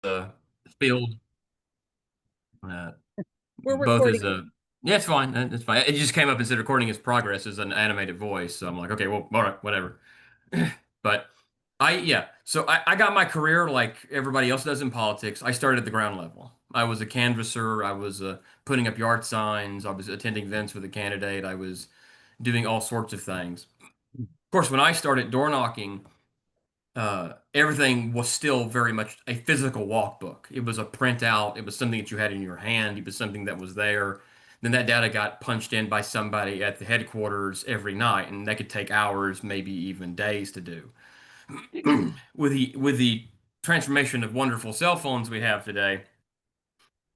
a field, uh, We're both as recording. a yeah, it's fine. It's fine. It just came up and said recording his progress as an animated voice. So I'm like, okay, well, all right, whatever. But yeah. So I got my career like everybody else does in politics. I started at the ground level. I was a canvasser. I was putting up yard signs. I was attending events with a candidate. I was doing all sorts of things. Of course, when I started door knocking, everything was still very much a physical walkbook. It was a printout. It was something that you had in your hand. It was something that was there. Then that data got punched in by somebody at the headquarters every night, and that could take hours, maybe even days to do. With the transformation of wonderful cell phones we have today,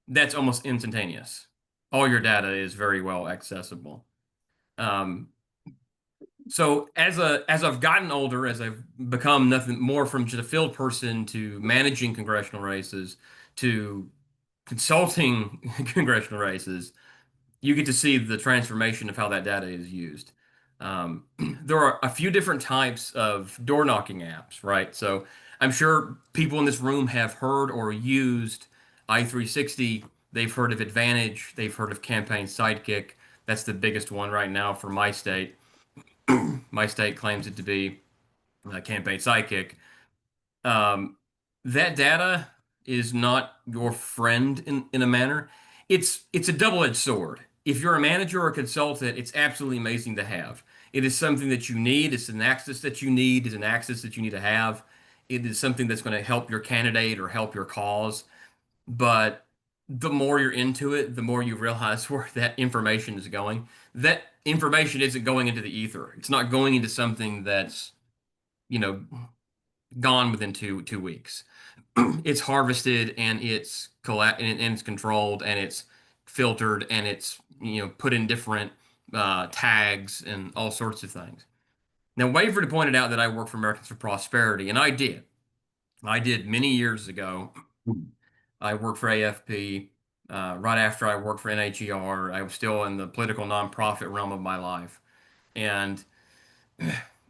that's almost instantaneous. All your data is very well accessible. Um, So as I've gotten older, as I've become nothing more from just a field person to managing congressional races to consulting congressional races, you get to see the transformation of how that data is used. Um, there are a few different types of door knocking apps, right? So I'm sure people in this room have heard or used i360. They've heard of Advantage. They've heard of Campaign Sidekick. That's the biggest one right now for my state. My state claims it to be Campaign Sidekick. Um, that data is not your friend in a manner. It's a double-edged sword. If you're a manager or a consultant, it's absolutely amazing to have. It is something that you need. It's an access that you need. It's an access that you need to have. It is something that's going to help your candidate or help your cause. But the more you're into it, the more you realize where that information is going. That information isn't going into the ether. It's not going into something that's, you know, gone within two weeks. It's harvested and and it's controlled and it's filtered and it's put in different tags and all sorts of things. Now, Waverly pointed out that I work for Americans for Prosperity, and I did. I did many years ago. I worked for AFP. Right after I worked for NHER, I was still in the political nonprofit realm of my life. And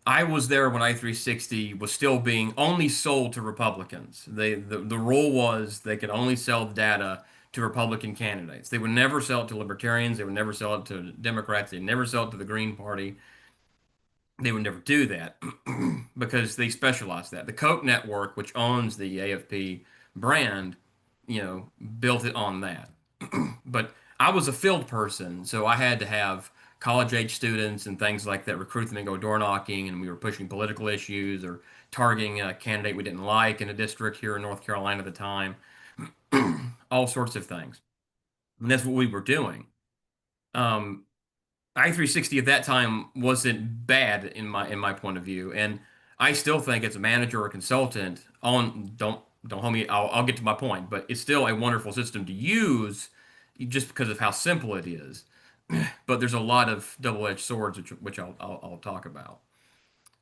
I was there when I360 was still being only sold to Republicans. The rule was they could only sell data to Republican candidates. They would never sell it to libertarians. They would never sell it to Democrats. They'd never sell it to the Green Party. They would never do that because they specialize that. The Koch network, which owns the AFP brand, built it on that. But I was a field person, so I had to have college age students and things like that recruit them and go door knocking, and we were pushing political issues or targeting a candidate we didn't like in a district here in North Carolina at the time, all sorts of things. And that's what we were doing. Um, I360 at that time wasn't bad in my point of view, and I still think as a manager or consultant on don't hold me. I'll get to my point, but it's still a wonderful system to use just because of how simple it is. But there's a lot of double-edged swords which I'll talk about.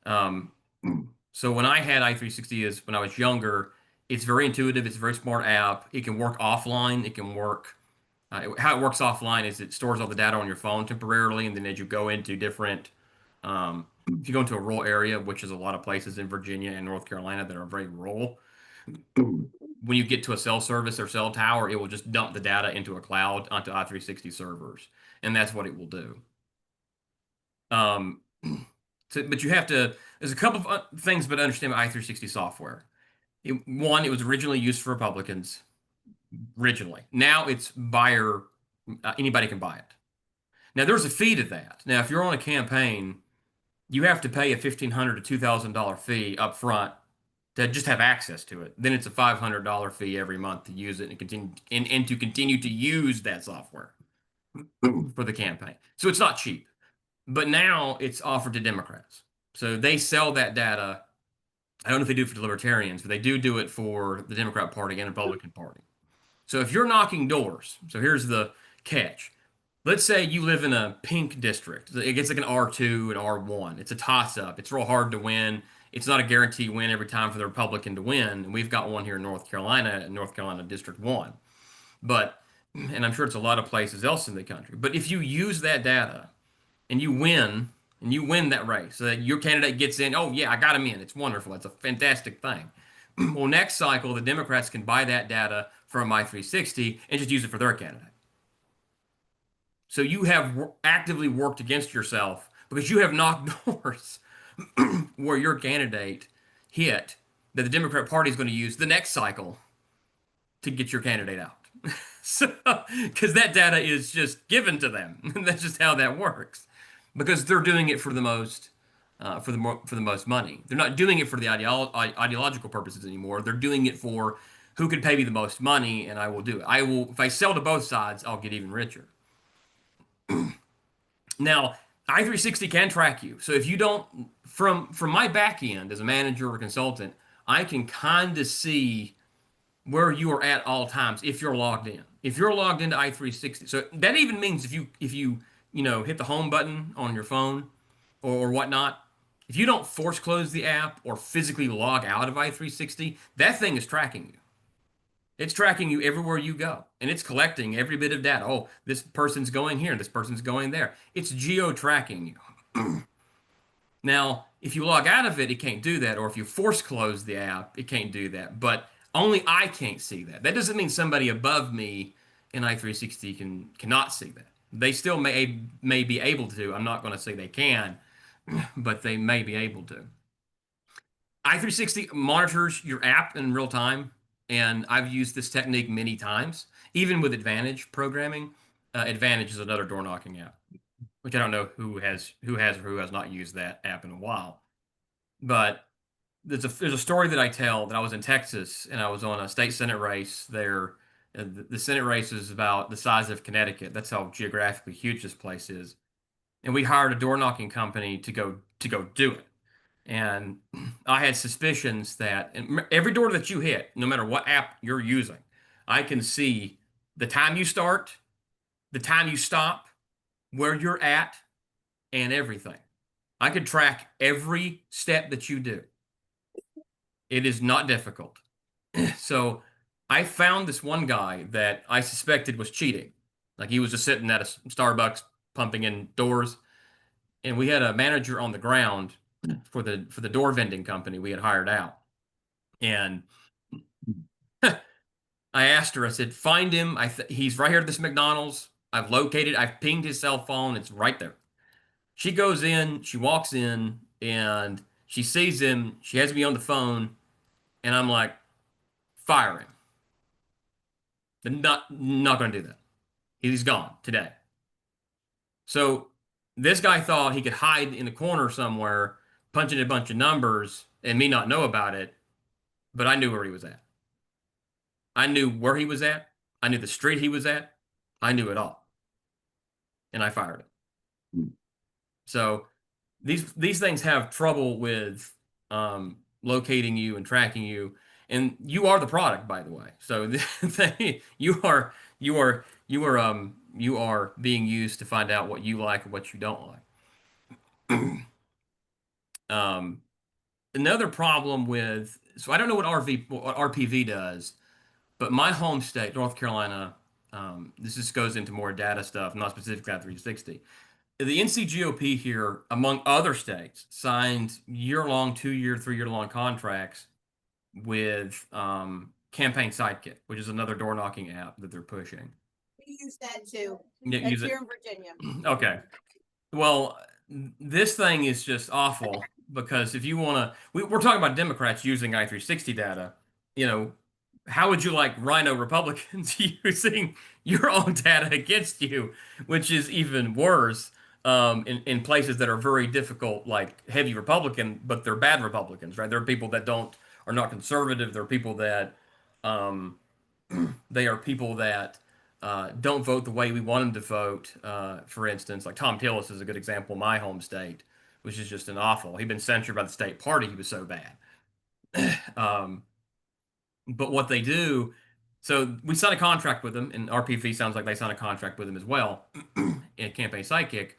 Um, so when I had i360 is when I was younger. It's very intuitive. It's a very smart app. It can work offline. It can work how it works offline is it stores all the data on your phone temporarily, and then as you go into different, if you go into a rural area, which is a lot of places in Virginia and North Carolina that are very rural, when you get to a cell service or cell tower, it will just dump the data into a cloud onto i360 servers, and that's what it will do. Um, but you have to. There's a couple of things, but understand i360 software. One, it was originally used for Republicans. Originally, now it's buyer. Anybody can buy it. Now there's a fee to that. Now, if you're on a campaign, you have to pay a $1,500 to $2,000 fee up front to just have access to it. Then it's a $500 fee every month to use it and continue and to continue to use that software for the campaign. So it's not cheap. But now it's offered to Democrats. So they sell that data. I don't know if they do it for the libertarians, but they do it for the Democrat Party and Republican Party. So if you're knocking doors, so here's the catch. Let's say you live in a pink district. It gets like an R2 and R1. It's a toss-up. It's real hard to win. It's not a guaranteed win every time for the Republican to win. And we've got one here in North Carolina District 1. But, and I'm sure it's a lot of places else in the country. But if you use that data and you win that race, so that your candidate gets in, oh yeah, I got him in. It's wonderful. It's a fantastic thing. Well, next cycle, the Democrats can buy that data from My360 and just use it for their candidate. So you have actively worked against yourself because you have knocked doors where your candidate hit that the Democrat Party is going to use the next cycle to get your candidate out. So, because that data is just given to them. That's just how that works. Because they're doing it for the most, for the most money. They're not doing it for the ideological purposes anymore. They're doing it for who could pay me the most money, and I will do it. I will, if I sell to both sides, I'll get even richer. Now, i360 can track you. So if you don't, from my back end as a manager or consultant, I can kind of see where you are at all times if you're logged in. If you're logged into i360, so that even means if you hit the home button on your phone or whatnot, if you don't force close the app or physically log out of i360, that thing is tracking you. It's tracking you everywhere you go, and it's collecting every bit of data. Oh, this person's going here, this person's going there. It's geo-tracking you. Now, if you log out of it, it can't do that, or if you force close the app, it can't do that. But only I can't see that. That doesn't mean somebody above me in i360 cannot see that. They still may be able to. I'm not going to say they can, but they may be able to. i360 monitors your app in real time, and I've used this technique many times, even with Advantage programming. Advantage is another door knocking app, which I don't know who has not used that app in a while. But there's a story that I tell that I was in Texas and I was on a state senate race there. The Senate race is about the size of Connecticut. That's how geographically huge this place is. And we hired a door knocking company to go do it. And I had suspicions that every door that you hit, no matter what app you're using, I can see the time you start, the time you stop, where you're at, and everything. I could track every step that you do. It is not difficult. So I found this one guy that I suspected was cheating. Like he was just sitting at a Starbucks pumping in doors, and we had a manager on the ground for the door vending company we had hired out. And I asked her, I said, find him. He's right here at this McDonald's. I've pinged his cell phone. It's right there. She goes in, she walks in, and she sees him. She has me on the phone, and I'm like, fire him. Not going to do that. He's gone today. So this guy thought he could hide in the corner somewhere, punching a bunch of numbers, and me not know about it. But I knew where he was at. I knew where he was at. I knew the street he was at. I knew it all, and I fired him. So these things have trouble with locating you and tracking you, and you are the product, by the way. So you are being used to find out what you like and what you don't like. Um, Another problem with, so I don't know what RPV does, but my home state, North Carolina, this just goes into more data stuff, not specifically at 360. The NCGOP here, among other states, signed year-long, 2-year, 3-year-long contracts with Campaign Sidekick, which is another door-knocking app that they're pushing. We use that too. Yeah, That's use it. here in Virginia. Okay. Well, this thing is just awful because if you want to, we're talking about Democrats using i360 data. You know, how would you like Rhino Republicans using your own data against you, which is even worse in places that are very difficult, like heavy Republican, but they're bad Republicans, right? There are people that are not conservative. There are people that um, they are people that don't vote the way we want them to vote. For instance, like Tom Tillis is a good example in my home state, which is just an awful. He'd been censured by the state party. He was so bad. Um, but what they do, so we signed a contract with them, and RPV sounds like they signed a contract with them as well in Campaign Sidekick.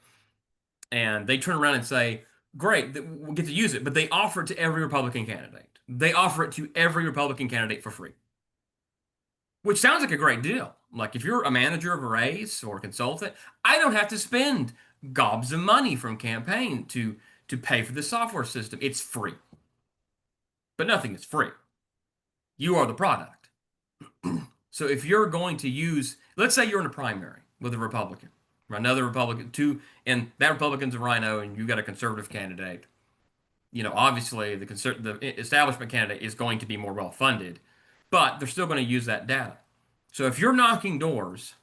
And they turn around and say, great, we'll get to use it. But they offer it to every Republican candidate. They offer it to every Republican candidate for free, which sounds like a great deal. Like if you're a manager of a race or a consultant, I don't have to spend gobs of money from campaign to pay for the software system. It's free. But nothing is free. You are the product. So if you're going to use, let's say you're in a primary with a Republican, or another Republican, and that Republican's a rhino, and you got a conservative candidate. Obviously the establishment candidate is going to be more well funded, but they're still going to use that data. So if you're knocking doors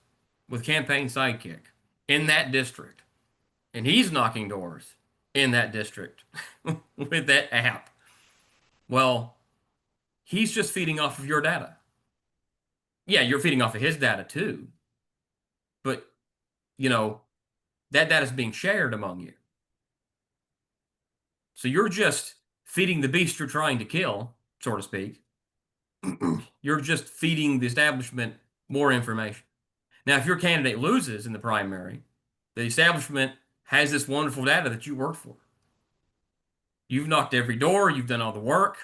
with Campaign Sidekick in that district, and he's knocking doors in that district with that app, well, he's just feeding off of your data. Yeah, you're feeding off of his data too, but you know, that data is being shared among you. So you're just feeding the beast you're trying to kill, so to speak. You're just feeding the establishment more information. Now, if your candidate loses in the primary, the establishment has this wonderful data that you worked for. You've knocked every door, you've done all the work.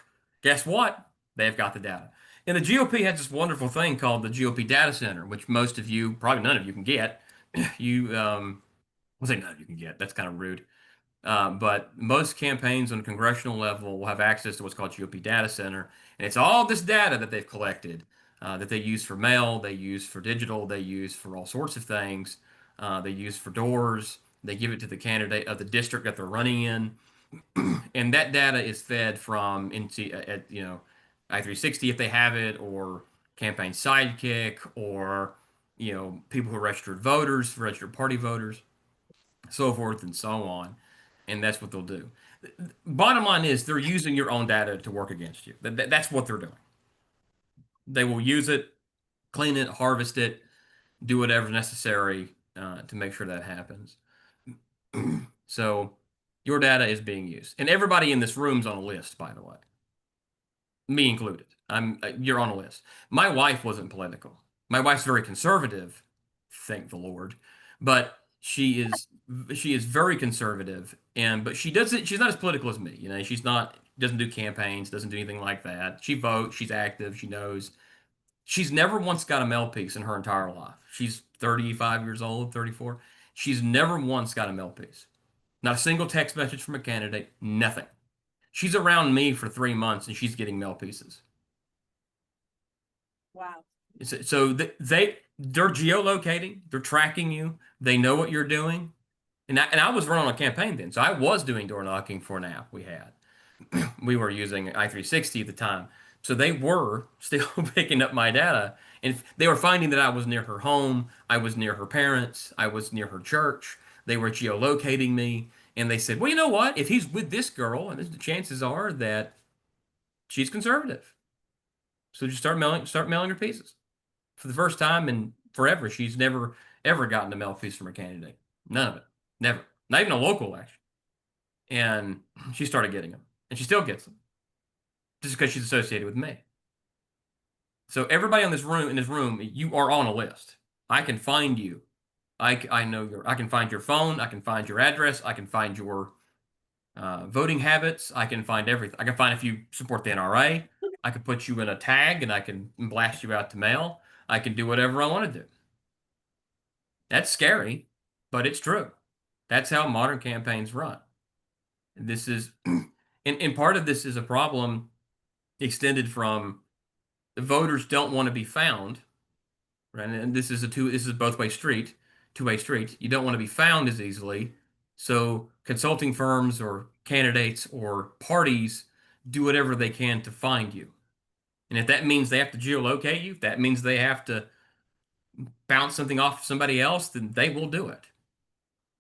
Guess what? They've got the data. And the GOP has this wonderful thing called the GOP Data Center, which most of you, probably none of you can get. I'll say none of you can get. That's kind of rude. But most campaigns on a congressional level will have access to what's called GOP Data Center, and it's all this data that they've collected that they use for mail, they use for digital, they use for all sorts of things. They use for doors. They give it to the candidate of the district that they're running in, and that data is fed from into I360 if they have it, or Campaign Sidekick, or people who are registered voters, registered party voters, so forth and so on. And that's what they'll do. Bottom line is they're using your own data to work against you. That's what they're doing. They will use it, clean it, harvest it, do whatever's necessary to make sure that happens. So your data is being used, and everybody in this room's on a list, by the way, me included. You're on a list. My wife wasn't political. My wife's very conservative, thank the Lord, but she is very conservative, but she's not as political as me. She's not doesn't do campaigns, doesn't do anything like that. She votes, she's active, she knows. She's never once got a mail piece in her entire life. She's 35 years old, 34. She's never once got a mail piece. Not a single text message from a candidate, nothing. She's around me for 3 months and she's getting mail pieces. Wow. So they're geolocating, they're tracking you, they know what you're doing. And I was running a campaign then, so I was doing door knocking for an app we had. We were using i360 at the time. So they were still picking up my data, and they were finding that I was near her home, I was near her parents, I was near her church. They were geolocating me, and they said, "Well, you know what? If he's with this girl, and the chances are that she's conservative, so just start mailing her pieces." For the first time in forever, she's never ever gotten a mail piece from her candidate. None of it, never, not even a local election. And she started getting them, and she still gets them just because she's associated with me. So everybody in this room, you are on a list. I can find you. I know I can find your phone. I can find your address. I can find your voting habits. I can find everything. I can find if you support the NRA. I can put you in a tag and I can blast you out to mail. I can do whatever I want to do. That's scary, but it's true. That's how modern campaigns run. This is, and part of this is a problem extended from the voters don't want to be found, right? And this is a both-way street, two-way street. You don't want to be found as easily. So consulting firms or candidates or parties do whatever they can to find you. And if that means they have to geolocate you, if that means they have to bounce something off somebody else, then they will do it.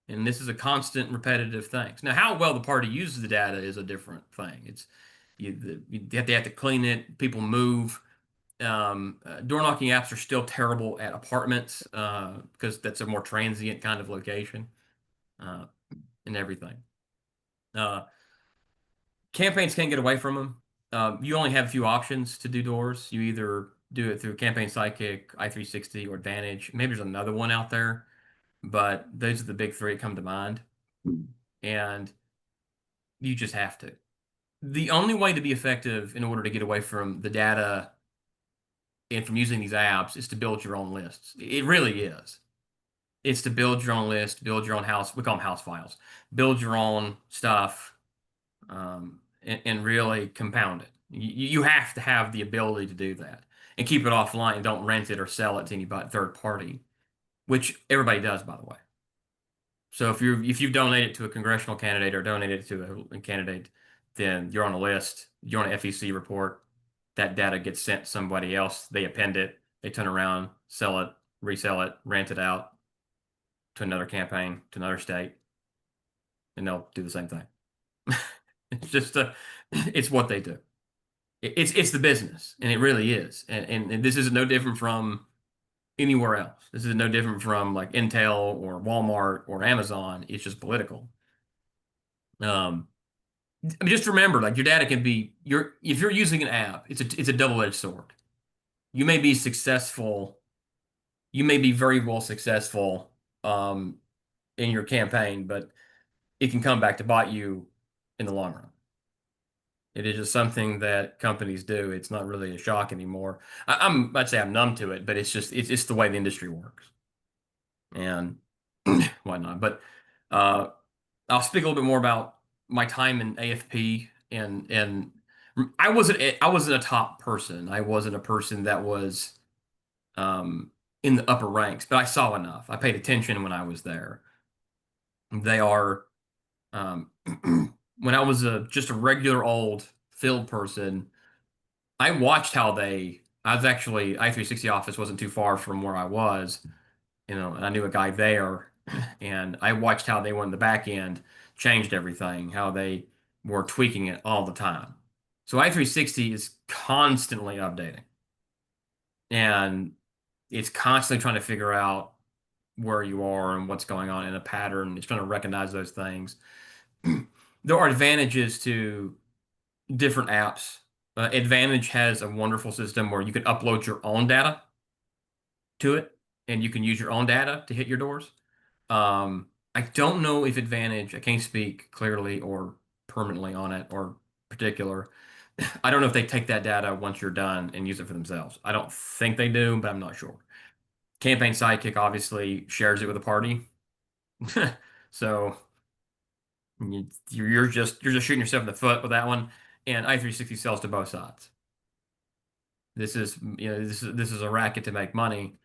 And this is a constant repetitive thing. Now, how well the party uses the data is a different thing. It's they have to clean it. People move. Door knocking apps are still terrible at apartments because that's a more transient kind of location uh, and everything. Campaigns can't get away from them. You only have a few options to do doors. You either do it through Campaign Sidekick, i360, or Advantage. Maybe there's another one out there, but those are the big three that come to mind. And you just have to. The only way to be effective in order to get away from the data and from using these apps is to build your own lists. It really is. It's to build your own list, build your own house. We call them house files. Build your own stuff and really compound it. You have to have the ability to do that and keep it offline and don't rent it or sell it to anybody third party, which everybody does, by the way. So if you donate it to a congressional candidate or donate it to a candidate, then you're on a list. You're on an FEC report. That data gets sent to somebody else. They append it. They turn around, sell it, resell it, rent it out to another campaign, to another state, and they'll do the same thing. It's just it's what they do. It's the business, and it really is. And this is no different from anywhere else. This is no different from like Intel or Walmart or Amazon. It's just political. Um, I mean, just remember, like your data can be your if you're using an app, it's a double-edged sword. You may be successful, you may be very well successful in your campaign, but it can come back to bite you in the long run. It is just something that companies do. It's not really a shock anymore. I'd say I'm numb to it, but it's the way the industry works, and whatnot. But uh, I'll speak a little bit more about my time in AFP, and I wasn't a top person. I wasn't a person that was um, in the upper ranks, but I saw enough. I paid attention when I was there. They are um, when I was just a regular old field person. I watched how they. I was actually I-360 office wasn't too far from where I was, and I knew a guy there, and I watched how they went in the back end, changed everything, how they were tweaking it all the time. So I-360 is constantly updating, and it's constantly trying to figure out where you are and what's going on in a pattern. It's trying to recognize those things. There are advantages to different apps. Advantage has a wonderful system where you can upload your own data to it, and you can use your own data to hit your doors. I don't know if Advantage, I can't speak clearly or permanently on it or particular. I don't know if they take that data once you're done and use it for themselves. I don't think they do, but I'm not sure. Campaign Sidekick obviously shares it with a party. So you're just shooting yourself in the foot with that one. And I-360 sells to both sides. This is a racket to make money.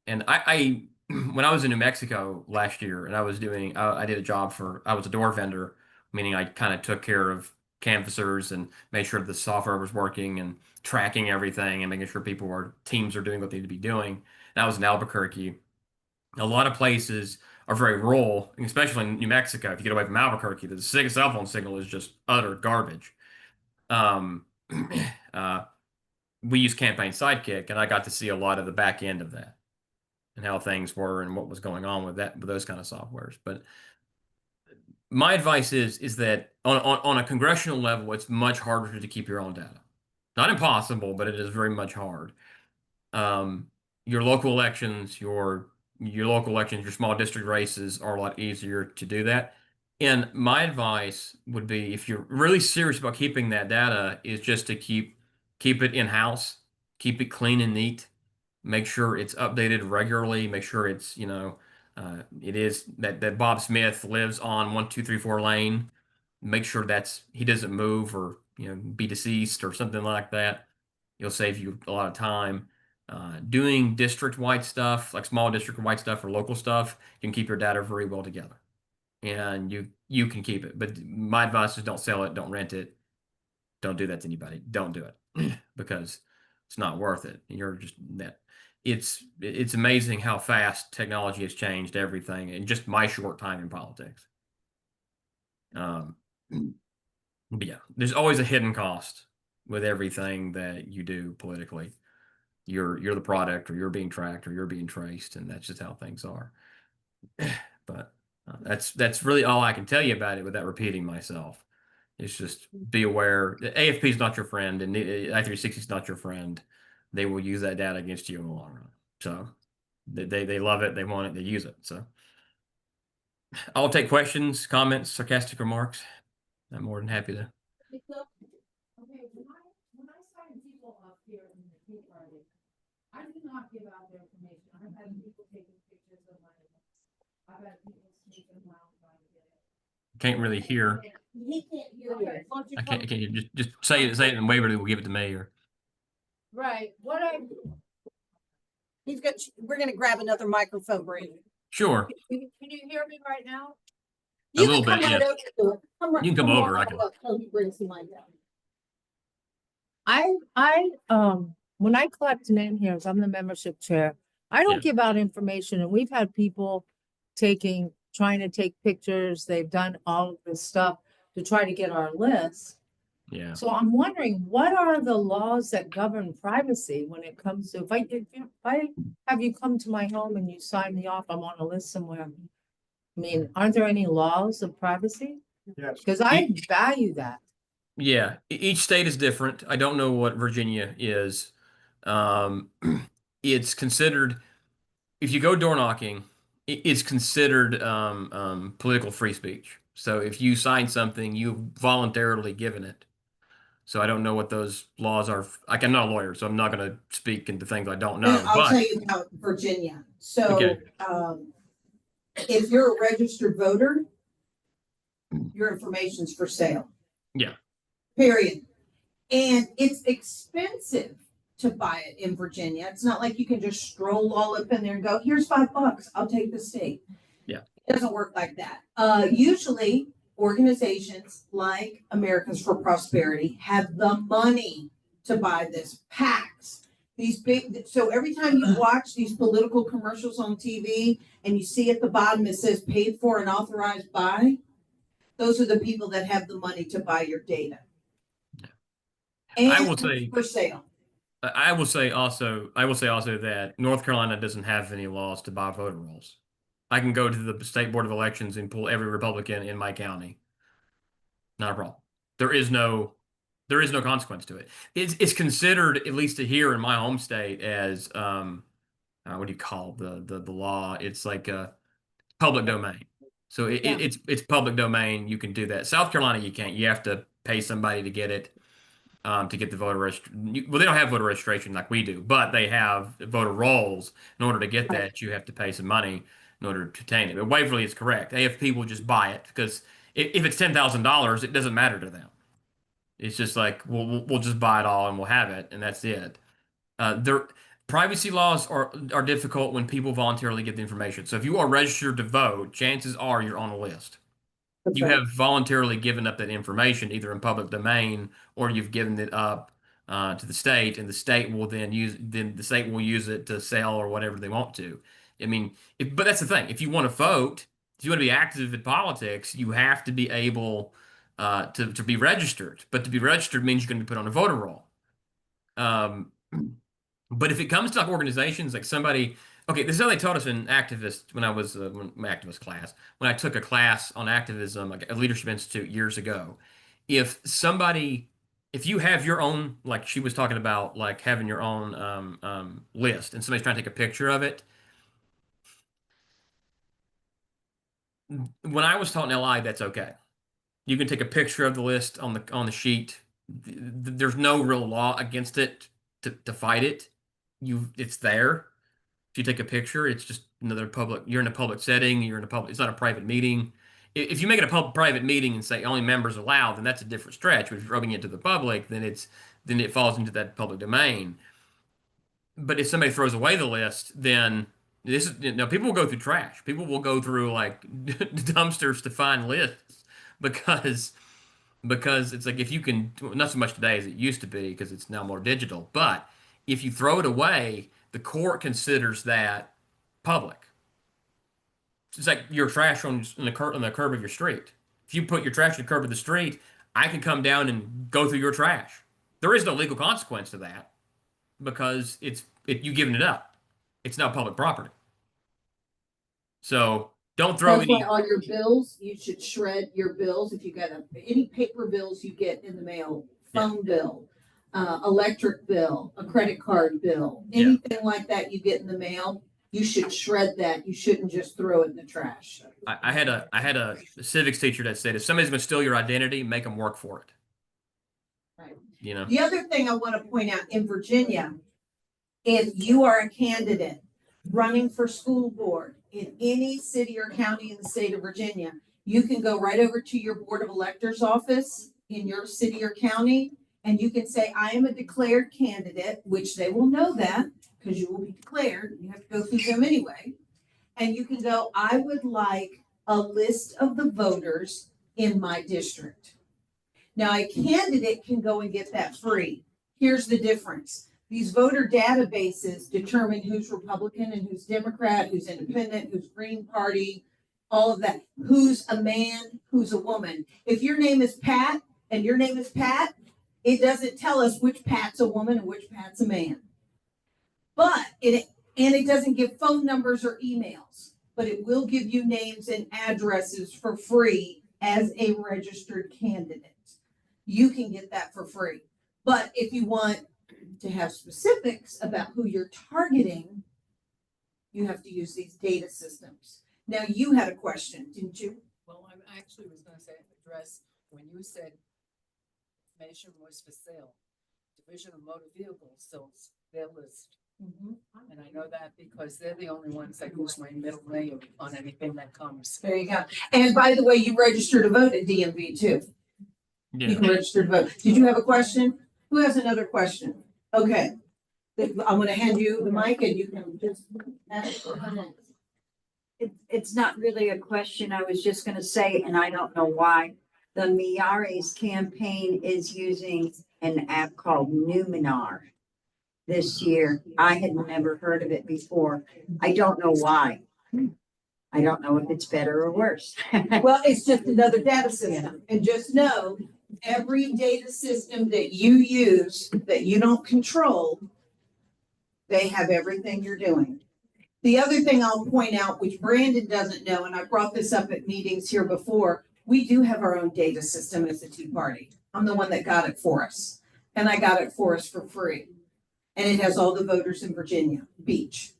And I when I was in New Mexico last year and I did a job I was a door vendor, meaning I kind of took care of canvassers and made sure the software was working and tracking everything and making sure teams are doing what they need to be doing. And I was in Albuquerque. A lot of places are very rural, especially in New Mexico. If you get away from Albuquerque, the cell phone signal is just utter garbage. Um, uh, we use Campaign Sidekick, and I got to see a lot of the back end of that and how things were and what was going on with those kind of softwares. But my advice is that on a congressional level, it's much harder to keep your own data. Not impossible, but it is very much hard. Um, your local elections, your small district races are a lot easier to do that. And my advice would be, if you're really serious about keeping that data, is just to keep it in-house, keep it clean and neat, make sure it's updated regularly, make sure it is that Bob Smith lives on 1234 lane. Make sure he doesn't move or be deceased or something like that. It'll save you a lot of time. Doing district-wide stuff, like small district-wide stuff or local stuff, can keep your data very well together, and you can keep it. But my advice is don't sell it, don't rent it, don't do that to anybody. Don't do it because it's not worth it. You're just that. It's amazing how fast technology has changed everything in just my short time in politics. Um, but yeah, there's always a hidden cost with everything that you do politically. You're the product, or you're being tracked, or you're being traced, and that's just how things are. But that's really all I can tell you about it without repeating myself. It's just be aware. AFP is not your friend, and I-360 is not your friend. They will use that data against you in the long run. So they love it, they want it, they use it. So I'll take questions, comments, sarcastic remarks. I'm more than happy to. Okay, when I sign people up here in the Tea Party, I do not give out their information. I've had people taking pictures of my, I've had people sneaking around trying to get it. Can't really hear. He can't hear you. Okay, why don't you I come- can't just say it and Waverly will give it to me or Right, He's got, we're gonna grab another microphone, Brandon. sure. can you hear me right now? A You little can come bit, right yes. over to it. You can come over, I can- So he brings the mic down. When I collect name here's, I'm the membership chair. I don't Yeah. give out information and we've had people trying to take pictures. They've done all of this stuff to try to get our list. Yeah. So I'm wondering, what are the laws that govern privacy when it comes to, if I have you come to my home and you sign me off, I'm on a list somewhere. I mean, aren't there any laws of privacy? Yes. Because I value that. Yeah, each state is different. I don't know what Virginia is. It's considered, if you go door knocking, it's considered political free speech. So if you sign something, you've voluntarily given it. So I don't know what those laws are. I'm not a lawyer, so I'm not going to speak into things I don't know. I'll But tell you about Virginia. So, Okay. if you're a registered voter, your information's for sale. Yeah. Period. And it's expensive to buy it in Virginia. It's not like you can just stroll all up in there and go, here's $5, I'll take the state. Yeah. It doesn't work like that. Usually organizations like Americans for Prosperity have the money to buy this PACs. These big, so every time you watch these political commercials on TV and you see at the bottom it says paid for and authorized by, those are the people that have the money to buy your data. And I will say- for sale. I will say also that North Carolina doesn't have any laws to buy voter rolls. I can go to the state board of elections and pull every Republican in my county. Not a problem. There is no consequence to it. It's considered, at least here in my home state, as what do you call the law? It's like a public domain. So Yeah. it's public domain. You can do that. South Carolina, you can't. You have to pay somebody to get it. To get the voter registration. Well, they don't have voter registration like we do, but they have voter rolls. In order to get that, you have to pay some money in order to obtain it. But Waverly is correct. They have people just buy it because if it's $10,000, it doesn't matter to them. It's just like we'll just buy it all and we'll have it, and that's it. Their privacy laws are difficult when people voluntarily get the information. So if you are registered to vote, chances are you're on a list. You have voluntarily given up that information either in public domain or you've given it up to the state, and the state will then use it to sell or whatever they want to. I mean, but that's the thing. If you want to vote, if you want to be active in politics, you have to be able to be registered. But to be registered means you're going to be put on a voter roll. But if it comes to like organizations, like somebody. Okay, this is how they taught us in activist when I was my activist class. When I took a class on activism, like a leadership institute years ago, if you have your own, like she was talking about, like having your own list, and somebody's trying to take a picture of it. When I was taught in LI, that's okay. You can take a picture of the list on the sheet. There's no real law against it to fight it. It's there. If you take a picture, it's just another you're in a public setting, it's not a private meeting. If you make it a private meeting and say only members allowed, then that's a different stretch. But if you're rubbing it to the public, then it falls into that public domain. But if somebody throws away the list, then people will go through trash. People will go through like dumpsters to find lists because it's like if you can, not so much today as it used to be because it's now more digital, but if you throw it away, the court considers that public. It's like your trash on the curb of your street. If you put your trash on the curb of the street, I can come down and go through your trash. There is no legal consequence to that because you giving it up. It's now public property. So don't throw That's any. why on your bills, you should shred your bills. If you get any paper bills you get in the mail, phone bill, electric bill, a credit card bill, Yeah. anything like that you get in the mail, you should shred that. You shouldn't just throw it in the trash. I had a civics teacher that said, if somebody's going to steal your identity, make them work for it. Right. You know. The other thing I want to point out in Virginia, if you are a candidate running for school board in any city or county in the state of Virginia, You can go right over to your Board of Electors office in your city or county, and you can say, I am a declared candidate, which they will know that because you will be declared. You have to go through them anyway. And you can go, I would like a list of the voters in my district. Now, a candidate can go and get that free. Here's the difference. These voter databases determine who's Republican and who's Democrat, who's independent, who's Green Party, all of that. Who's a man, who's a woman. If your name is Pat and your name is Pat, it doesn't tell us which Pat's a woman and which Pat's a man. But it doesn't give phone numbers or emails, but it will give you names and addresses for free as a registered candidate. You can get that for free. But if you want to have specifics about who you're targeting, you have to use these data systems. Now, you had a question, didn't you? Well, I actually was gonna say, address, when you said information was for sale, Division of Motor Vehicles sells their list. And I know that because they're the only ones that use my middle name on anything that comes. There you go. And by the way, you registered to vote at DMV too. You Yeah. can register to vote. Did you have a question? Who has another question? Okay. I'm gonna hand you the mic and you can just ask. It's not really a question. I was just gonna say, and I don't know why, the Miares campaign is using an app called Numinar this year. I had never heard of it before. I don't know why. I don't know if it's better or worse. Well, it's just another data system. And just know, every data system that you use that you don't control, they have everything you're doing. The other thing I'll point out, which Brandon doesn't know, and I brought this up at meetings here before, we do have our own data system as a Tea Party. I'm the one that got it for us. And I got it for us for free. And it has all the voters in Virginia Beach.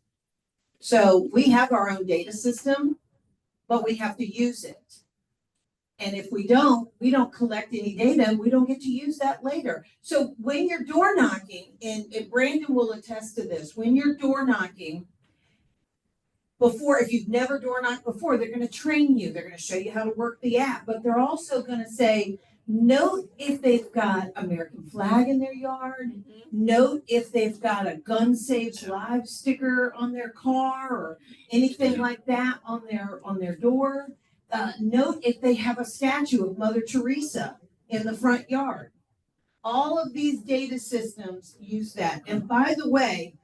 So we have our own data system, but we have to use it. And if we don't collect any data and we don't get to use that later. So when you're door knocking, and Brandon will attest to this, when you're door knocking, before, if you've never door knocked before, they're going to train you. They're going to show you how to work the app, but they're also going to say, note if they've got American flag in their yard. Note if they've got a Gun Saves Lives sticker on their car or anything like that on their door. Note if they have a statue of Mother Teresa in the front yard. All of these data systems use that. And by the way,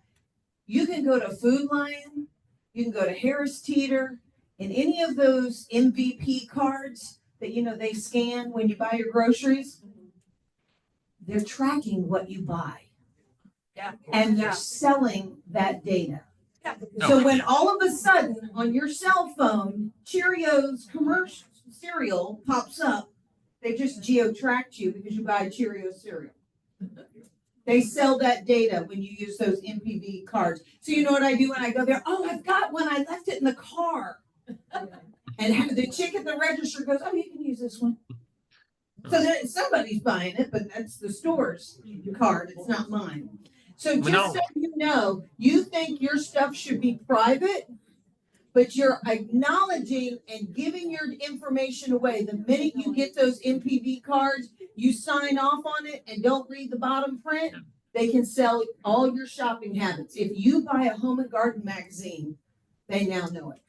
you can go to Food Lion, you can go to Harris Teeter, and any of those MVP cards that they scan when you buy your groceries. They're tracking what you buy. Yeah. And they're selling that data. Yeah. So when all of a sudden on your cell phone, Cheerios commercial cereal pops up, they just geo-tracked you because you buy Cheerios cereal. They sell that data when you use those MPV cards. So you know what I do when I go there? Oh, I've got one. I left it in the car. And the chick at the register goes, oh, you can use this one. So then somebody's buying it, but that's the store's card. It's not mine. So just so you know, you think your stuff should be private, but you're acknowledging and giving your information away. The minute you get those MPV cards, you sign off on it and don't read the bottom print, they can sell all your shopping habits. If you buy a Home and Garden magazine, they now know it.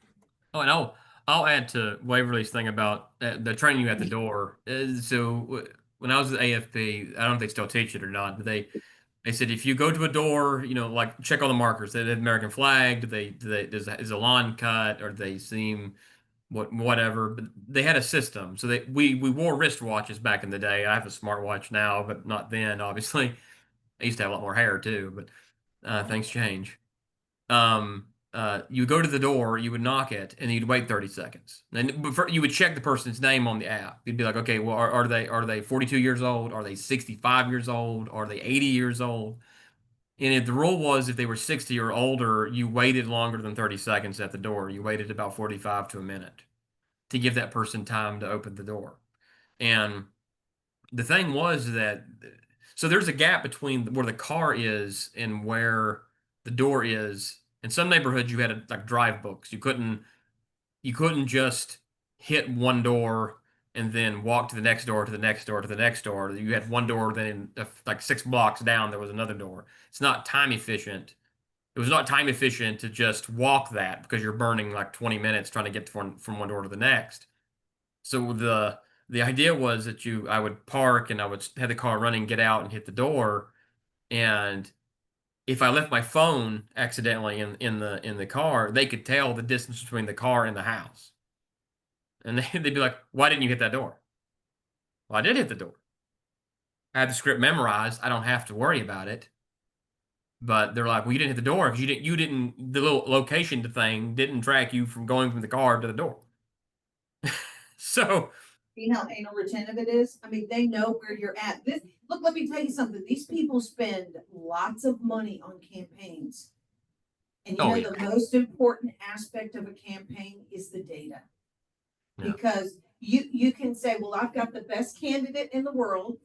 Oh, and I'll add to Waverly's thing about the training you at the door. So when I was at AFP, I don't know if they still teach it or not, but they said if you go to a door, like check all the markers. They have American flag. Is a lawn cut, or do they seem whatever? But they had a system. So we wore wristwatches back in the day. I have a smartwatch now, but not then. Obviously, I used to have a lot more hair too, but things change. You go to the door, you would knock it, and you'd wait 30 seconds. And you would check the person's name on the app. You'd be like, okay, well, are they 42 years old? Are they 65 years old? Are they 80 years old? And if the rule was if they were 60 or older, you waited longer than 30 seconds at the door. You waited about 45 to a minute to give that person time to open the door. And the thing was that, so there's a gap between where the car is and where the door is. In some neighborhoods, you had like drive books. You couldn't just hit one door and then walk to the next door, to the next door, to the next door. You had one door, then like 6 blocks down, there was another door. It's not time efficient. It was not time efficient to just walk that because you're burning like 20 minutes trying to get from one door to the next. So the idea was that I would park and I would have the car running, get out and hit the door. And if I left my phone accidentally in the car, they could tell the distance between the car and the house. And they'd be like, "Why didn't you hit that door?" Well, I did hit the door. I have the script memorized. I don't have to worry about it. But they're like, "Well, you didn't hit the door because the little location thing didn't track you from going from the car to the door." So, You know how anal retentive it is? I mean, they know where you're at. Look, let me tell you something. These people spend lots of money on campaigns. And you Oh, know, yeah. the most important aspect of a campaign is the data. Yeah. Because you can say, well, I've got the best candidate in the world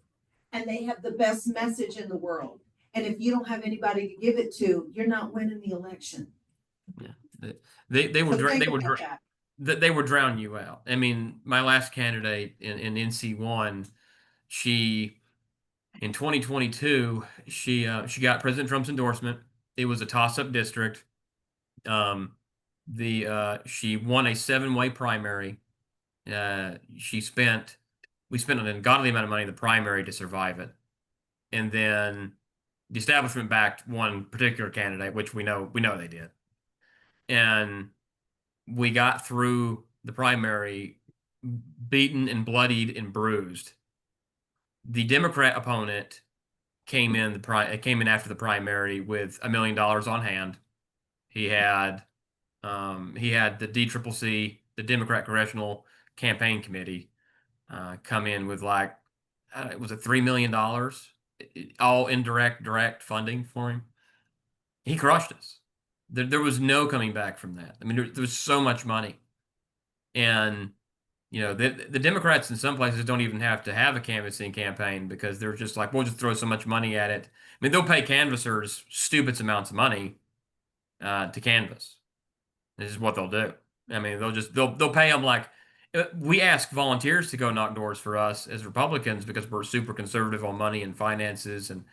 and they have the best message in the world. And if you don't have anybody to give it to, you're not winning the election. they So would think they would about that. they would drown you out. I mean, my last candidate in NC1, she in 2022, she got President Trump's endorsement. It was a toss-up district. She won a 7-way primary. We spent an ungodly amount of money in the primary to survive it, and then the establishment backed one particular candidate, which we know they did, and we got through the primary beaten and bloodied and bruised. The Democrat opponent came in after the primary with $1 million on hand. He had the DCCC, the Democrat Congressional Campaign Committee, come in with like was it $3 million, all indirect, direct funding for him. He crushed us. There was no coming back from that. I mean, there was so much money, and the Democrats in some places don't even have to have a canvassing campaign because they're just like, we'll just throw so much money at it. I mean, they'll pay canvassers stupid amounts of money to canvass. This is what they'll do. I mean, they'll pay them like we ask volunteers to go knock doors for us as Republicans because we're super conservative on money and finances and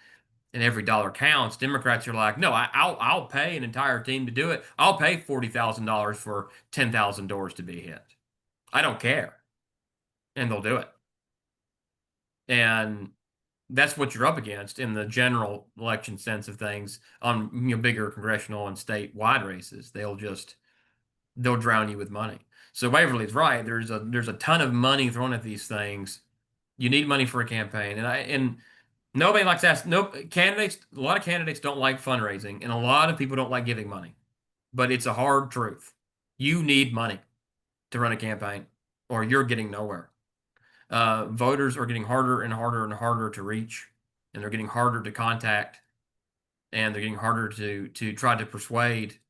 every dollar counts. Democrats are like, no, I'll pay an entire team to do it. I'll pay $40,000 for 10,000 doors to be hit. I don't care. And they'll do it. And that's what you're up against in the general election sense of things on bigger congressional and statewide races. They'll drown you with money. So Waverly's right. There's a ton of money thrown at these things. You need money for a campaign. And nobody likes to ask. No candidates. A lot of candidates don't like fundraising, and a lot of people don't like giving money. But it's a hard truth. You need money to run a campaign, or you're getting nowhere. Voters are getting harder and harder and harder to reach, and they're getting harder to contact, and they're getting harder to try to persuade.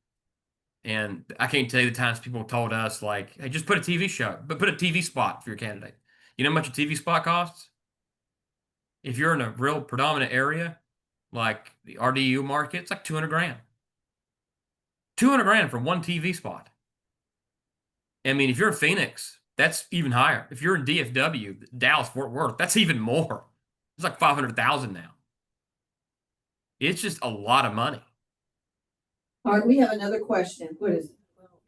And I can't tell you the times people told us like, "Hey, just put a TV show, but put a TV spot for your candidate." You know how much a TV spot costs? If you're in a real predominant area, like the RDU market, it's like 200 grand. 200 grand for one TV spot. I mean, if you're in Phoenix, that's even higher. If you're in DFW, Dallas, Fort Worth, that's even more. It's like 500,000 now. It's just a lot of money. All right, we have another question. What is it? Well,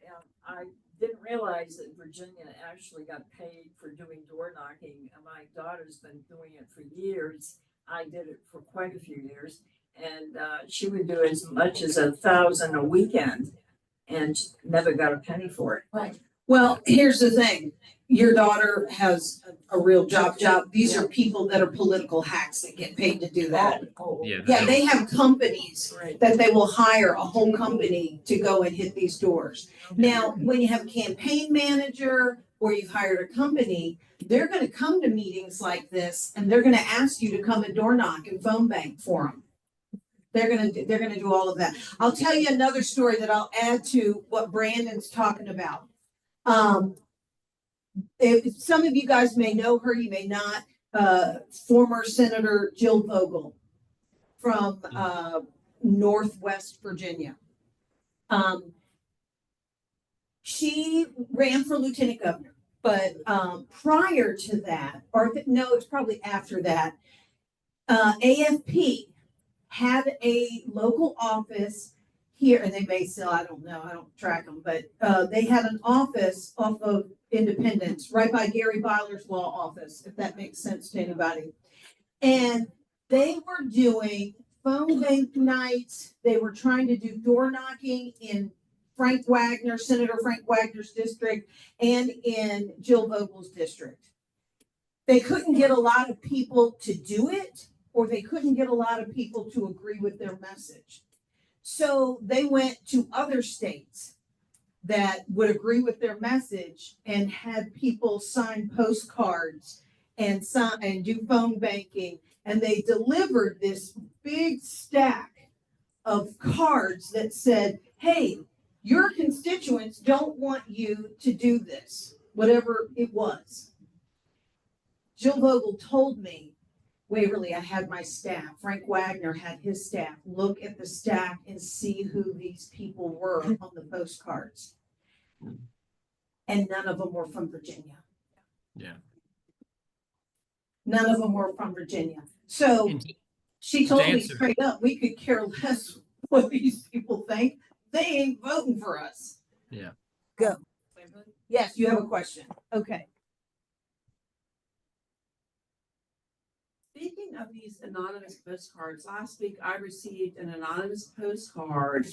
I didn't realize that Virginia actually got paid for doing door knocking. My daughter's been doing it for years. I did it for quite a few years, and she would do as much as 1,000 a weekend, and never got a penny for it. Right. Well, here's the thing. Your daughter has a real job. These are people that are political hacks that get paid to do that. Yeah, they have companies Right. that they will hire a whole company to go and hit these doors. Now, when you have a campaign manager or you've hired a company, they're gonna come to meetings like this and they're gonna ask you to come and door knock and phone bank for them. They're gonna do all of that. I'll tell you another story that I'll add to what Brandon's talking about. If some of you guys may know her, you may not, former Senator Jill Vogel from, Northwest Virginia. She ran for lieutenant governor. But prior to that, no, it's probably after that, AFP had a local office here, and they may still, I don't know, I don't track them, but they had an office off of Independence, right by Gary Byler's law office, if that makes sense to anybody. And they were doing phone bank nights. They were trying to do door knocking in Senator Frank Wagner's district, and in Jill Vogel's district. They couldn't get a lot of people to do it, or they couldn't get a lot of people to agree with their message. So they went to other states that would agree with their message and had people sign postcards and do phone banking. And they delivered this big stack of cards that said, hey, your constituents don't want you to do this, whatever it was. Jill Vogel told me, Waverly, I had my staff, Frank Wagner had his staff, look at the stack and see who these people were on the postcards. And none of them were from Virginia. Yeah. None of them were from Virginia. So And she told me answer- straight up, we could care less what these people think. They ain't voting for us. Yeah. Go. Yes, you have a question. Okay. Speaking of these anonymous postcards, last week I received an anonymous postcard,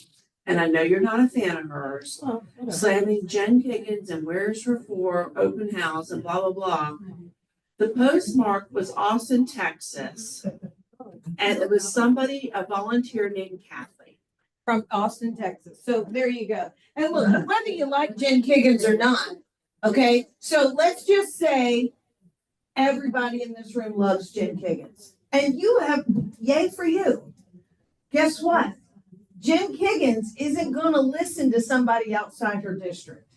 and I know you're not a fan of hers, slamming Jen Kiggins and Where's Her For open house and blah, blah, blah. The postmark was Austin, Texas, and it was somebody, a volunteer named Kathy. From Austin, Texas. So there you go. And look, whether you like Jen Kiggins or not, okay? So let's just say everybody in this room loves Jen Kiggins. And you have, yay for you. Guess what? Jen Kiggins isn't going to listen to somebody outside her district.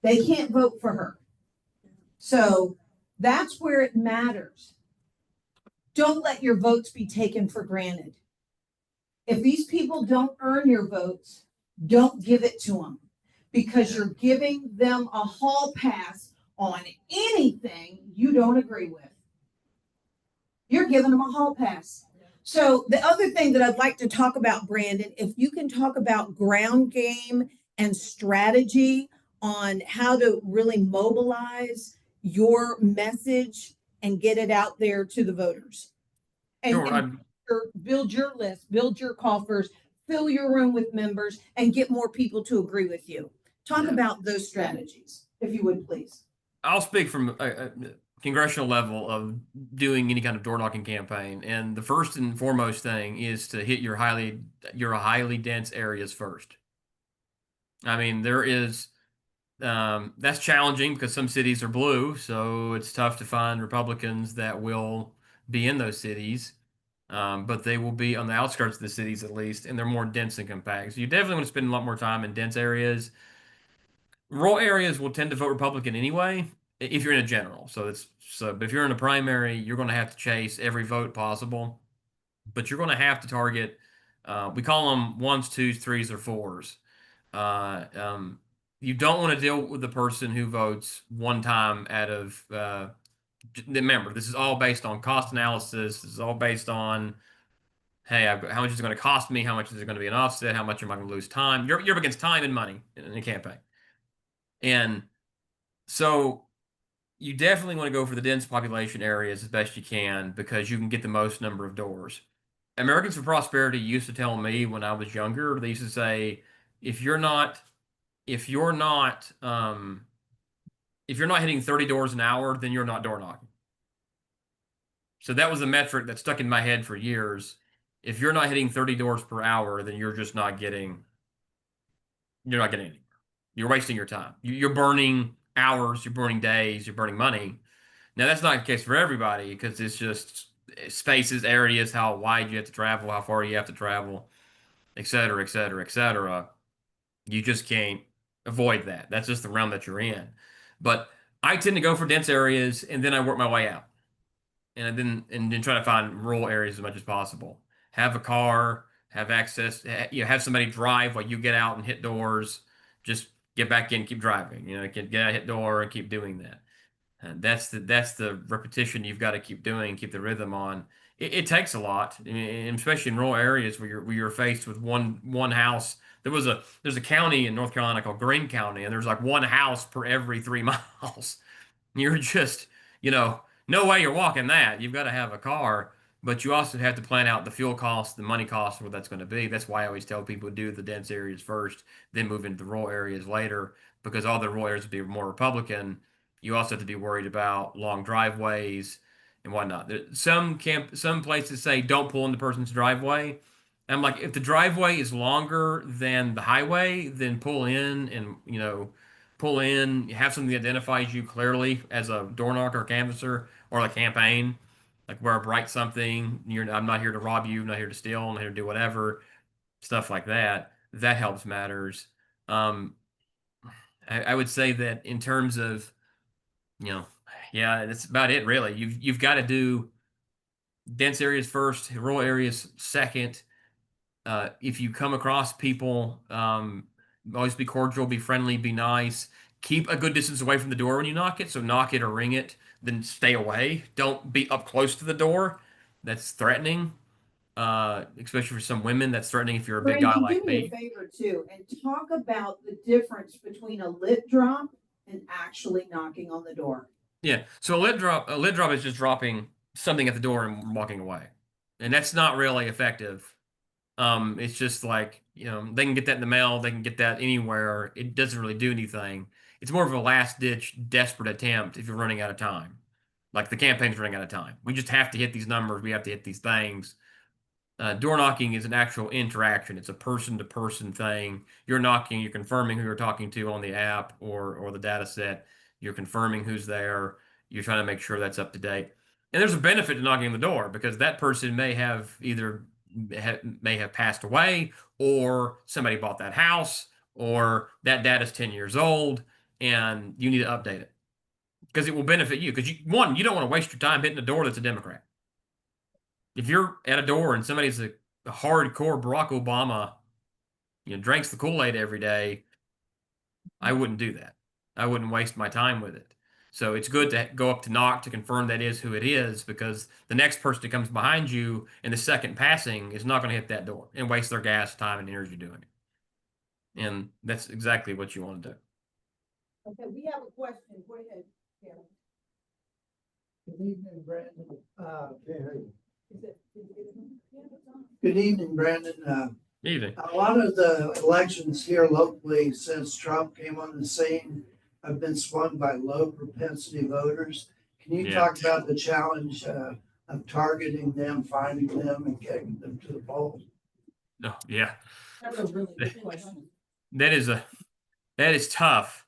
They can't vote for her. So that's where it matters. Don't let your votes be taken for granted. If these people don't earn your votes, don't give it to them, because you're giving them a hall pass on anything you don't agree with. You're giving them a hall pass. So the other thing that I'd like to talk about, Brandon, if you can talk about ground game and strategy on how to really mobilize your message and get it out there to the voters. And, Sure. and build your list, build your coffers, fill your room with members, and get more people to agree with you. Talk Yeah. about those strategies, if you would, please. I'll speak from a congressional level of doing any kind of door knocking campaign, and the first and foremost thing is to hit your highly dense areas first. I mean, there is that's challenging because some cities are blue, so it's tough to find Republicans that will be in those cities. But they will be on the outskirts of the cities at least, and they're more dense and compact. So you definitely want to spend a lot more time in dense areas. Rural areas will tend to vote Republican anyway, if you're in a general. But if you're in a primary, you're going to have to chase every vote possible. But you're going to have to target. We call them ones, twos, threes, or fours. You don't want to deal with the person who votes one time out of. Remember, this is all based on cost analysis. This is all based on, hey, how much is it going to cost me? How much is it going to be an offset? How much am I going to lose time? You're up against time and money in a campaign. And so you definitely want to go for the dense population areas as best you can, because you can get the most number of doors. Americans for Prosperity used to tell me when I was younger, they used to say, if you're not hitting 30 doors an hour, then you're not door knocking. So that was a metric that stuck in my head for years. If you're not hitting 30 doors per hour, then you're not getting anywhere. You're wasting your time. You're burning hours, you're burning days, you're burning money. Now, that's not the case for everybody, because it's just spaces, areas, how wide you have to travel, how far you have to travel, et cetera, et cetera, et cetera. You just can't avoid that. That's just the realm that you're in. But I tend to go for dense areas, and then I work my way out. And then try to find rural areas as much as possible. Have a car, have access, have somebody drive while you get out and hit doors. Just get back in, keep driving. You know, get out hit door and keep doing that. And that's the repetition you've got to keep doing, keep the rhythm on. It takes a lot, especially in rural areas where you're faced with one house. There's a county in North Carolina called Greene County, and there's like one house per every 3 miles. You're just, no way you're walking that. You've got to have a car, but you also have to plan out the fuel costs, the money costs, what that's going to be. That's why I always tell people to do the dense areas first, then move into the rural areas later, because all the rural areas will be more Republican. You also have to be worried about long driveways and whatnot. Some places say don't pull in the person's driveway. I'm like, if the driveway is longer than the highway, then pull in and, pull in, have something that identifies you clearly as a door knocker or canvasser or a campaign, like wear a bright something. I'm not here to rob you, I'm not here to steal, I'm not here to do whatever, stuff like that. That helps matters. Um, I would say that in terms of, you know, yeah, that's about it really. You've got to do dense areas first, rural areas second. If you come across people, always be cordial, be friendly, be nice. Keep a good distance away from the door when you knock it. So knock it or ring it, then stay away. Don't be up close to the door. That's threatening, especially for some women. That's threatening if you're a big guy Brandon, like do me a me. favor too, and talk about the difference between a lid drop and actually knocking on the door. Yeah. So a lid drop is just dropping something at the door and walking away, and that's not really effective. It's just like, they can get that in the mail, they can get that anywhere. It doesn't really do anything. It's more of a last ditch, desperate attempt if you're running out of time. Like the campaign's running out of time. We just have to hit these numbers, we have to hit these things. Door knocking is an actual interaction. It's a person-to-person thing. You're knocking, you're confirming who you're talking to on the app or the data set. You're confirming who's there. You're trying to make sure that's up to date. And there's a benefit to knocking on the door because that person may have passed away, or somebody bought that house, or that data's 10 years old, and you need to update it because it will benefit you. Because you don't want to waste your time hitting a door that's a Democrat. If you're at a door and somebody's a hardcore Barack Obama, drinks the Kool-Aid every day, I wouldn't do that. I wouldn't waste my time with it. So it's good to go up to knock to confirm that is who it is, because the next person that comes behind you in the second passing is not going to hit that door and waste their gas, time, and energy doing it. And that's exactly what you want to do. Okay, we have a question. Go ahead, Karen. Good evening, Brandon. Is it- yeah, it's on. Good evening, Brandon. Evening. A lot of the elections here locally since Trump came on the scene have been swung by low propensity voters. Can you Yeah. talk about the challenge of targeting them, finding them, and getting them to the polls? Oh, yeah. That's a really good question. That is tough.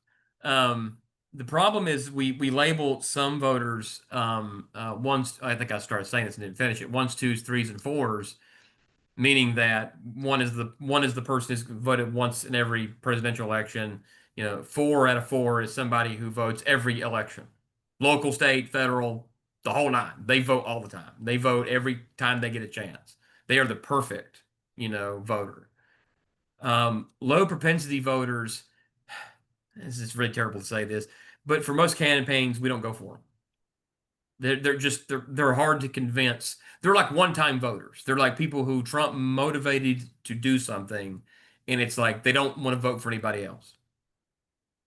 The problem is we label some voters ones. I think I started saying this and didn't finish it. Ones, twos, threes, and fours, meaning that one is the person who's voted once in every presidential election. 4 out of 4 is somebody who votes every election, local, state, federal, the whole nine. They vote all the time. They vote every time they get a chance. They are the perfect, voter. Low propensity voters. This is really terrible to say this, but for most campaigns, we don't go for them. They're hard to convince. They're like one-time voters. They're like people who Trump motivated to do something, and it's like they don't want to vote for anybody else.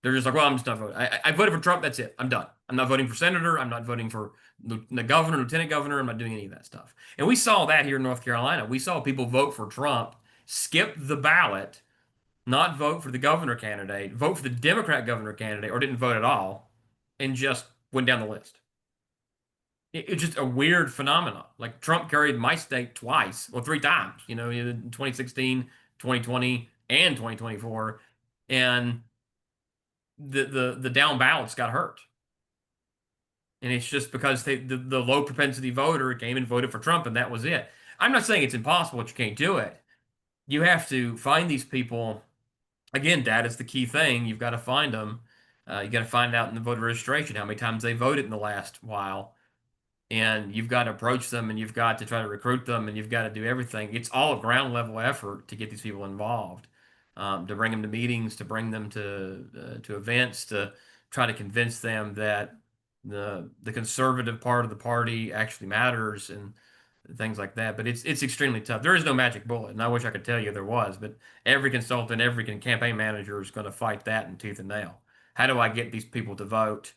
They're just like, well, I'm just not voting. I voted for Trump. That's it. I'm done. I'm not voting for senator. I'm not voting for the governor, lieutenant governor. I'm not doing any of that stuff. And we saw that here in North Carolina. We saw people vote for Trump, skip the ballot, not vote for the governor candidate, vote for the Democrat governor candidate, or didn't vote at all, and just went down the list. It's just a weird phenomenon. Like Trump carried my state twice, or 3 times, in 2016, 2020, and 2024. And the down ballots got hurt. And it's just because the low propensity voter came and voted for Trump, and that was it. I'm not saying it's impossible that you can't do it. You have to find these people. Again, data is the key thing. You've got to find them. You got to find out in the voter registration how many times they voted in the last while. And you've got to approach them, and you've got to try to recruit them, and you've got to do everything. It's all a ground level effort to get these people involved. to bring them to meetings, to bring them to events, to try to convince them that the conservative part of the party actually matters and things like that. But it's extremely tough. There is no magic bullet, and I wish I could tell you there was, but every consultant, every campaign manager is going to fight that in tooth and nail. How do I get these people to vote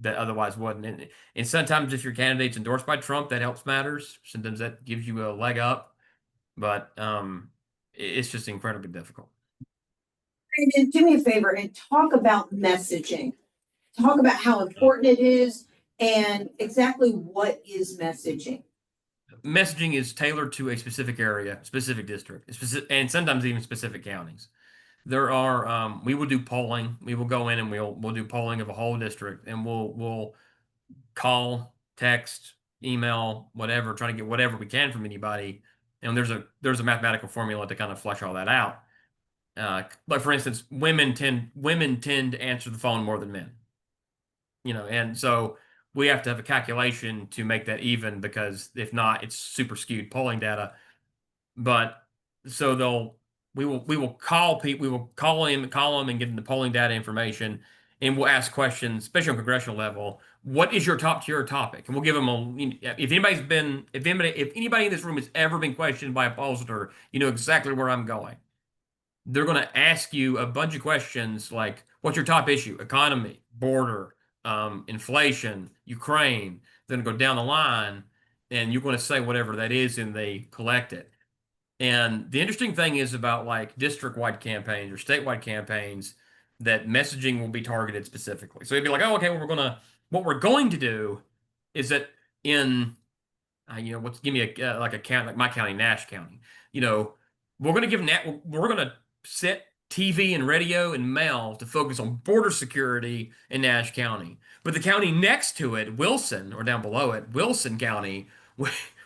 that otherwise wouldn't? And sometimes if your candidate's endorsed by Trump, that helps matters. Sometimes that gives you a leg up, but it's just incredibly difficult. Brandon, do me a favor and talk about messaging. Talk about how important it is and exactly what is messaging. Messaging is tailored to a specific area, specific district, and sometimes even specific counties. There are we will do polling. We will go in and we'll do polling of a whole district, and we'll call, text, email, whatever, try to get whatever we can from anybody. And there's a mathematical formula to kind of flesh all that out. Like for instance, women tend to answer the phone more than men. And so we have to have a calculation to make that even, because if not, it's super skewed polling data. But so we will call people, we will call them and get them the polling data information, and we'll ask questions, especially on congressional level. What is your top tier topic? And we'll give them if anybody in this room has ever been questioned by a pollster, you know exactly where I'm going. They're going to ask you a bunch of questions like, what's your top issue? Economy, border, inflation, Ukraine. Then go down the line, and you're going to say whatever that is, and they collect it. And the interesting thing is about like district-wide campaigns or statewide campaigns, that messaging will be targeted specifically. So it'd be like, oh, okay, what we're going to do is that in, give me a county, like my county, Nash County. We're going to set TV and radio and mail to focus on border security in Nash County. But the county next to it, Wilson, or down below it, Wilson County,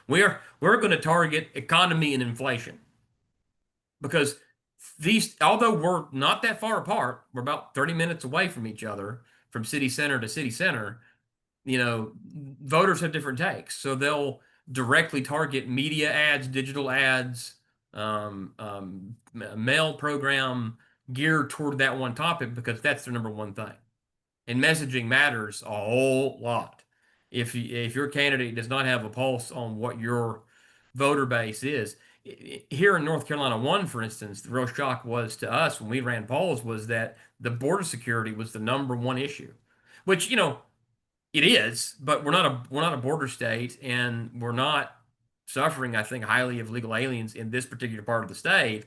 we're going to target economy and inflation. Because although we're not that far apart, we're about 30 minutes away from each other, from city center to city center, voters have different takes. So they'll directly target media ads, digital ads, mail program geared toward that one topic, because that's their number one thing. And messaging matters a whole lot. If your candidate does not have a pulse on what your voter base is, here in North Carolina 1, for instance, the real shock was to us when we ran polls was that the border security was the number one issue, which it is, but we're not a border state, and we're not suffering, I think, highly of illegal aliens in this particular part of the state.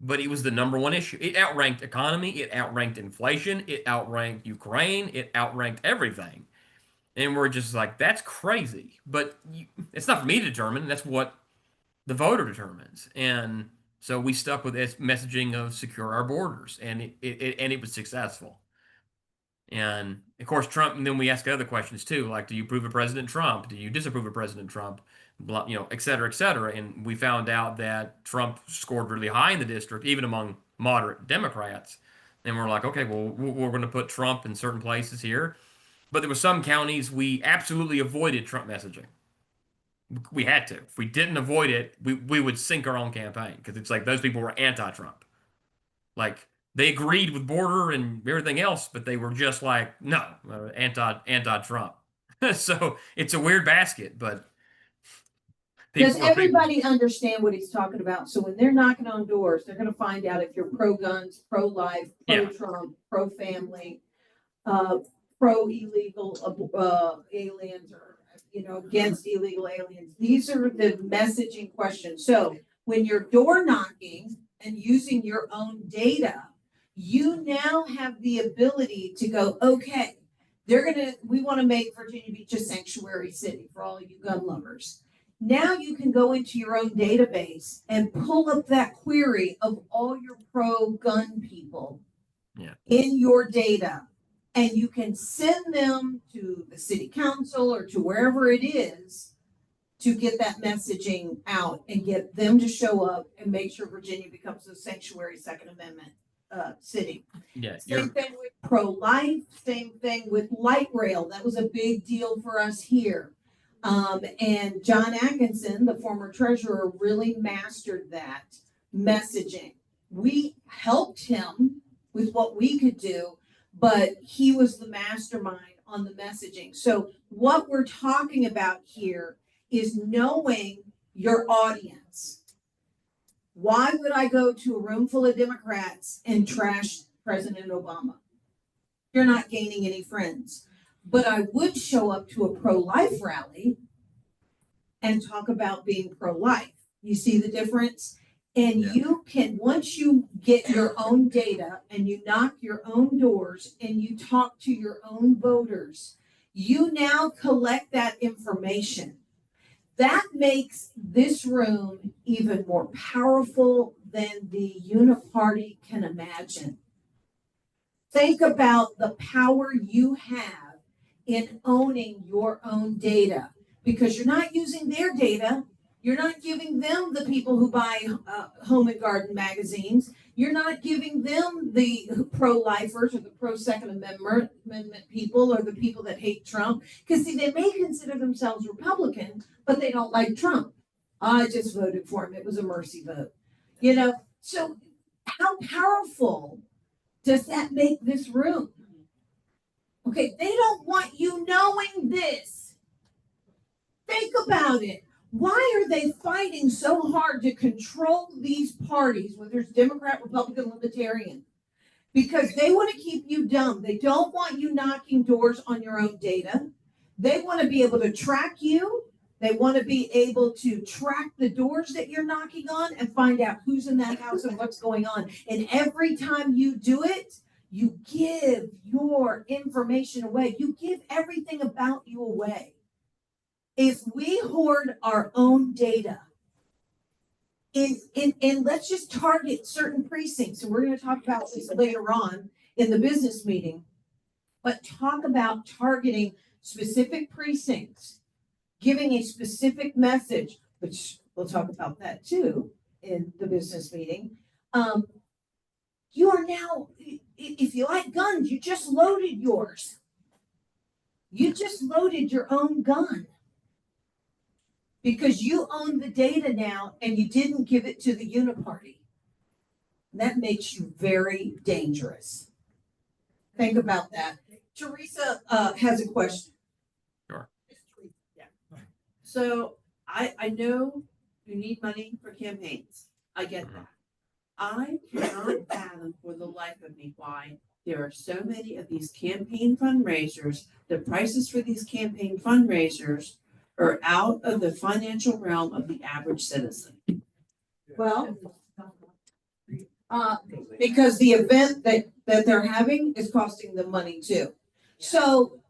But it was the number one issue. It outranked economy, it outranked inflation, it outranked Ukraine, it outranked everything. And we're just like, that's crazy. But it's not for me to determine. That's what the voter determines. And so we stuck with this messaging of secure our borders, and it was successful. And of course, Trump, and then we ask other questions too, like, do you approve of President Trump? Do you disapprove of President Trump? Et cetera, et cetera. And we found out that Trump scored really high in the district, even among moderate Democrats. And we're like, okay, well, we're going to put Trump in certain places here. But there were some counties we absolutely avoided Trump messaging. We had to. If we didn't avoid it, we would sink our own campaign, because it's like those people were anti-Trump. Like, they agreed with border and everything else, but they were just like, no, anti-Trump. So it's a weird basket, but does everybody understand what he's talking about? So when they're knocking on doors, they're going to find out if you're pro-guns, pro-life, pro-Trump, pro-family, pro-illegal aliens, or against illegal aliens. These are the messaging questions. So when you're door knocking and using your own data, you now have the ability to go, okay, we want to make Virginia Beach a sanctuary city for all you gun lovers. Now you can go into your own database and pull up that query of all your pro-gun people in your data. And you can send them to the city council or to wherever it is to get that messaging out and get them to show up and make sure Virginia becomes a sanctuary Second Amendment city. Same thing with pro-life, same thing with light rail. That was a big deal for us here. And John Atkinson, the former treasurer, really mastered that messaging. We helped him with what we could do, but he was the mastermind on the messaging. So what we're talking about here is knowing your audience. Why would I go to a room full of Democrats and trash President Obama? You're not gaining any friends. But I would show up to a pro-life rally and talk about being pro-life. You see the difference? And Yeah. you can, once you get your own data and you knock your own doors and you talk to your own voters, you now collect that information. That makes this room even more powerful than the uniparty can imagine. Think about the power you have in owning your own data, because you're not using their data. You're not giving them the people who buy Home and Garden magazines. You're not giving them the pro-lifers or the pro-Second Amendment people or the people that hate Trump. Because see, they may consider themselves Republican, but they don't like Trump. I just voted for him. It was a mercy vote. You know, so how powerful does that make this room? Okay, they don't want you knowing this. Think about it. Why are they fighting so hard to control these parties, whether it's Democrat, Republican, Libertarian? Because they want to keep you dumb. They don't want you knocking doors on your own data. They want to be able to track you. They want to be able to track the doors that you're knocking on and find out who's in that house and what's going on. And every time you do it, you give your information away. You give everything about you away. If we hoard our own data, and let's just target certain precincts, and we're going to talk about this later on in the business meeting, but talk about targeting specific precincts, giving a specific message, which we'll talk about that too in the business meeting. You are now, if you like guns, you just loaded yours. You just loaded your own gun. Because you own the data now and you didn't give it to the uniparty. That makes you very dangerous. Think about that. Teresa has a question. Sure. So I know you need money for campaigns. I get that. I cannot fathom for the life of me why there are so many of these campaign fundraisers. The prices for these campaign fundraisers are out of the financial realm of the average citizen. Well, because the event that they're having is costing them money too. So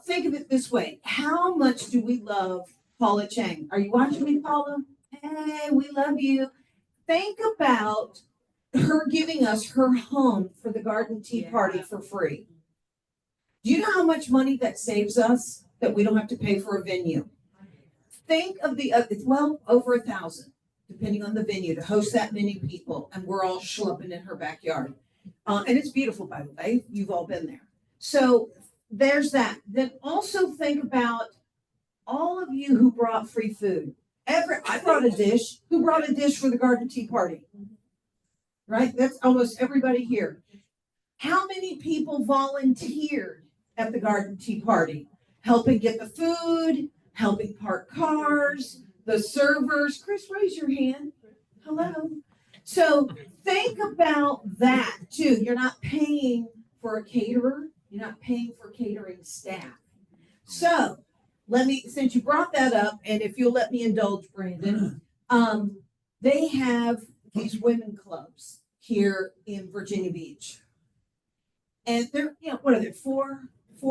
think of it this way. How much do we love Paula Chang? Are you watching me, Paula? Hey, we love you. Think about her giving us her home for the Garden Tea Party for free. Do you know how much money that saves us that we don't have to pay for a venue? Think of the, well, over 1,000, depending on the venue, to host that many people, and we're all schlupping in her backyard. And it's beautiful, by the way. You've all been there. So there's that. Then also think about all of you who brought free food. I brought a dish. Who brought a dish for the Garden Tea Party? Right? That's almost everybody here. How many people volunteered at the Garden Tea Party? Helping get the food, helping park cars, the servers. Chris, raise your hand. Hello. So think about that too. You're not paying for a caterer. You're not paying for catering staff. So since you brought that up, and if you'll let me indulge, Brandon, they have these women clubs here in Virginia Beach. And they're, what are there, four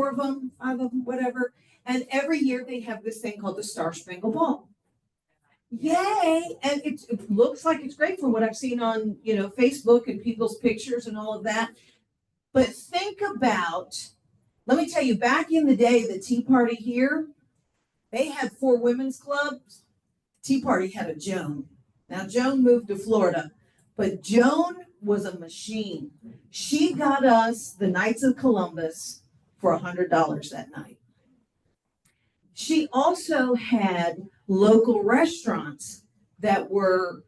of them, 5 of them, whatever. And every year they have this thing called the Star Spangled Ball. Yay! And it looks like it's great from what I've seen on, Facebook and people's pictures and all of that. But think about, let me tell you, back in the day, the Tea Party here, they had 4 women's clubs. Tea Party had a Joan. Now, Joan moved to Florida, but Joan was a machine. She got us the Knights of Columbus for $100 that night. She also had local restaurants that were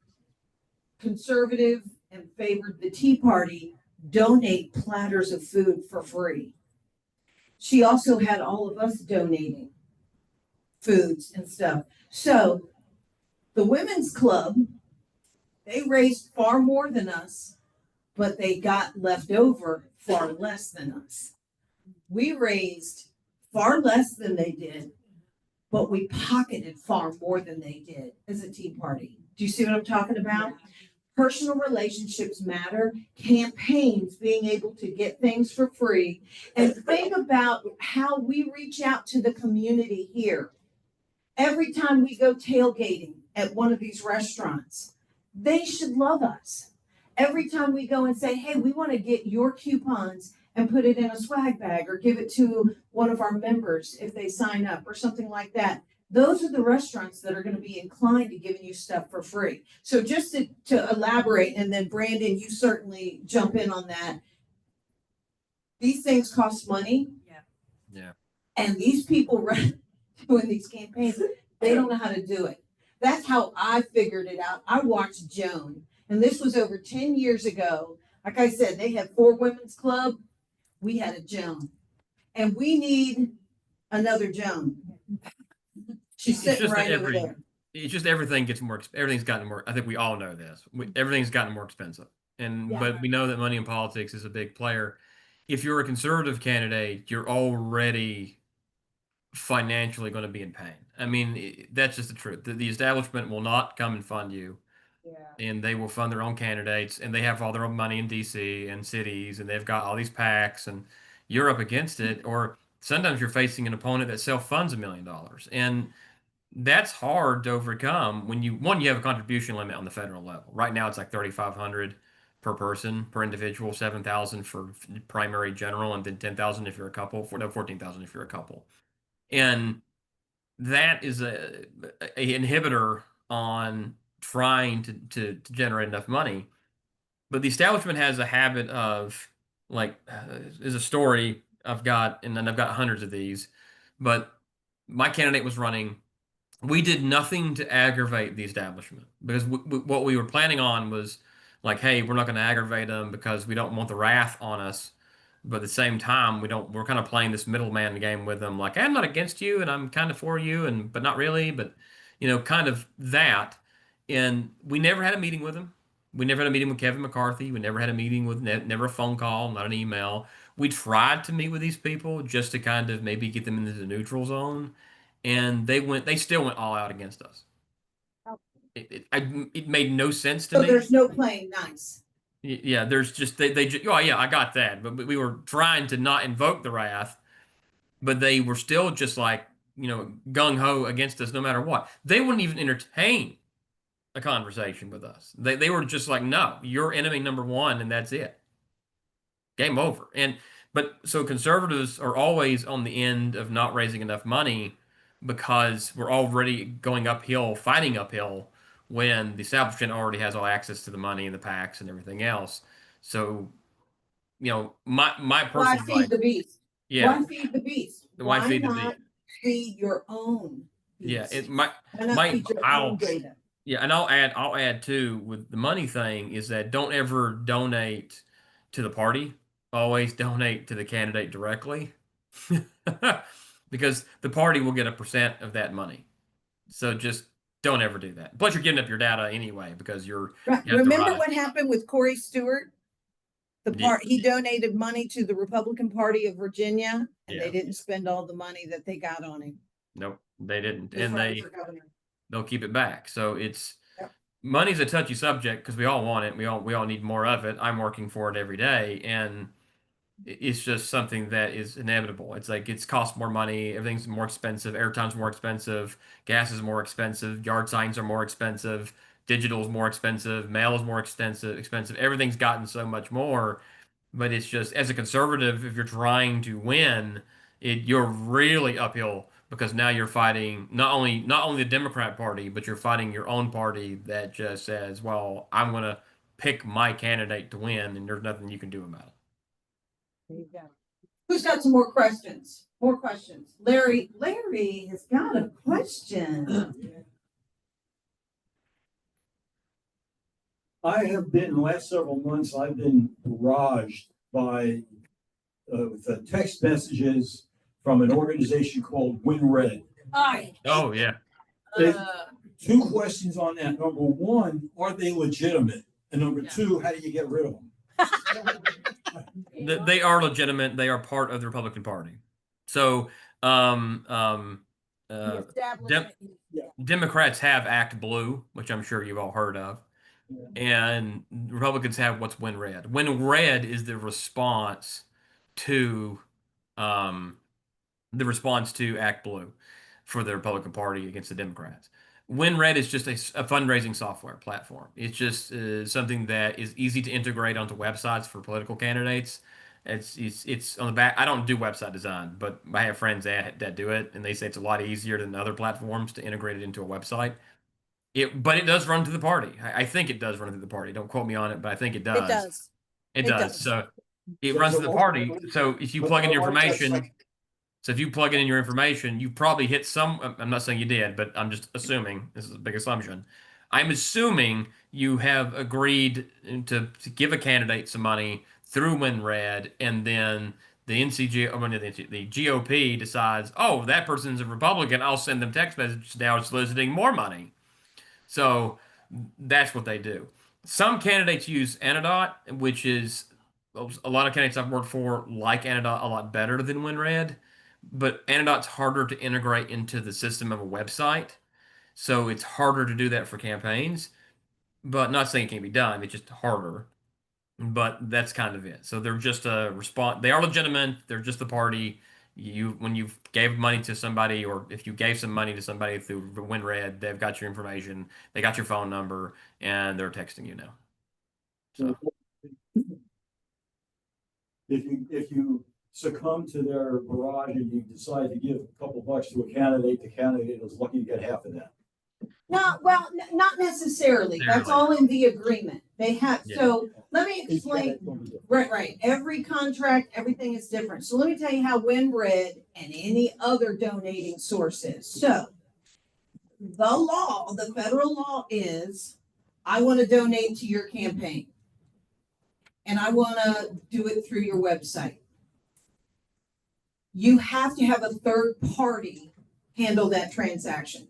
conservative and favored the Tea Party donate platters of food for free. She also had all of us donating foods and stuff. So the women's club, they raised far more than us, but they got left over far less than us. We raised far less than they did, but we pocketed far more than they did as a Tea Party. Do you see what I'm talking about? Personal relationships matter, campaigns, being able to get things for free, and think about how we reach out to the community here. Every time we go tailgating at one of these restaurants, they should love us. Every time we go and say, hey, we want to get your coupons and put it in a swag bag or give it to one of our members if they sign up or something like that. Those are the restaurants that are going to be inclined to giving you stuff for free. So just to elaborate, and then Brandon, you certainly jump in on that. These things cost money. Yeah. And these people doing these campaigns, they don't know how to do it. That's how I figured it out. I watched Joan, and this was over 10 years ago. Like I said, they had 4 women's club. We had a Joan, and we need another Joan. She's It's sitting just right that over there. It's just everything gets more. Everything's gotten more. I think we all know this. Everything's gotten more expensive, and Yeah. but we know that money in politics is a big player. If you're a conservative candidate, you're already financially going to be in pain. I mean, that's just the truth. The establishment will not come and fund you, Yeah. and they will fund their own candidates, and they have all their own money in DC and cities, and they've got all these PACs, and you're up against it, or sometimes you're facing an opponent that self-funds $1 million, and that's hard to overcome when you have a contribution limit on the federal level. Right now, it's like 3,500 per person per individual, 7,000 for primary general, and then 10,000 if you're a couple. 14,000 if you're a couple, and that is a inhibitor on trying to generate enough money. But the establishment has a habit of like is a story I've got, and then I've got hundreds of these. But my candidate was running. We did nothing to aggravate the establishment because what we were planning on was like, hey, we're not going to aggravate them because we don't want the wrath on us. But at the same time, we're kind of playing this middleman game with them. Like, I'm not against you and I'm kind of for you, but not really, but kind of that. And we never had a meeting with them. We never had a meeting with Kevin McCarthy. We never had a meeting with, never a phone call, not an email. We tried to meet with these people just to kind of maybe get them into the neutral zone, and they still went all out against us. It made no sense to So me. there's no playing nice. Yeah, there's just they just, oh yeah, I got that, but we were trying to not invoke the wrath, but they were still just like gung ho against us no matter what. They wouldn't even entertain a conversation with us. They were just like, no, you're enemy number one, and that's it. Game over. But so conservatives are always on the end of not raising enough money because we're already going uphill, fighting uphill when the establishment already has all access to the money and the PACs and everything else. So, my Why personal feed the beast? yeah, Why feed the beast? why feed the not feed your own yeah, beast? Why not my- feed your I'll- own data? yeah, and I'll add too with the money thing is that don't ever donate to the party. Always donate to the candidate directly. Because the party will get a percent of that money. So just don't ever do that. Plus you're giving up your data anyway because you're Right. you have to Remember run it. what happened with Corey Stewart? Yeah. He donated money to the Republican Party of Virginia, and Yeah. they didn't spend all the money that they got on him. Nope, they didn't. He's And running for governor. they'll keep it back. So it's Yep. money's a touchy subject because we all want it. We all need more of it. I'm working for it every day, and it's just something that is inevitable. It's like it's cost more money, everything's more expensive, airtime's more expensive, gas is more expensive, yard signs are more expensive, digital is more expensive, mail is more expensive. Everything's gotten so much more. But it's just as a conservative, if you're trying to win, you're really uphill because now you're fighting not only the Democrat Party, but you're fighting your own party that just says, "Well, I'm going to pick my candidate to win, and there's nothing you can do about it." There you go. Who's got some more questions? More questions. Larry has got a question. I have been, in the last several months, I've been barraged by the text messages from an organization called WinRed. Oh, yeah. Two questions on that. Number one, are they legitimate? And number two, how do you get rid of them? They are legitimate. They are part of the Republican Party. So, The Dem- establishment. Democrats have Act Blue, which I'm sure you've all heard of, and Republicans have what's WinRed. WinRed is um, the response to Act Blue for the Republican Party against the Democrats. WinRed is just a fundraising software platform. It's just something that is easy to integrate onto websites for political candidates. It's on the back. I don't do website design, but I have friends that do it, and they say it's a lot easier than other platforms to integrate it into a website. But it does run through the party. I think it does run through the party. Don't quote me on it, but I think it does. It does. It It does. does. So it So runs it's through a the party. multi- So if you but plug in a your multi- information, so if you plug in your information, you probably hit some. I'm not saying you did, but I'm just assuming. This is a big assumption. I'm assuming you have agreed to give a candidate some money through WinRed, and then the the GOP decides, oh, that person's a Republican. I'll send them text messages now soliciting more money. So that's what they do. Some candidates use Anodot, which is a lot of candidates I've worked for like Anodot a lot better than WinRed, but Anodot's harder to integrate into the system of a website. So it's harder to do that for campaigns, but not saying it can't be done. It's just harder. But that's kind of it. So they're just a response. They are legitimate. They're just the party. When you gave money to somebody, or if you gave some money to somebody through WinRed, they've got your information, they got your phone number, and they're texting you now. So If you succumb to their barrage and you decide to give a couple bucks to a candidate, the candidate is lucky to get half of that. Not necessarily. That's all in the agreement. They have, Yeah. so let me Each explain. candidate's gonna be different. Right. Every contract, everything is different. So let me tell you how WinRed and any other donating source is. So the law, the federal law is, I want to donate to your campaign. And I want to do it through your website. You have to have a third party handle that transaction.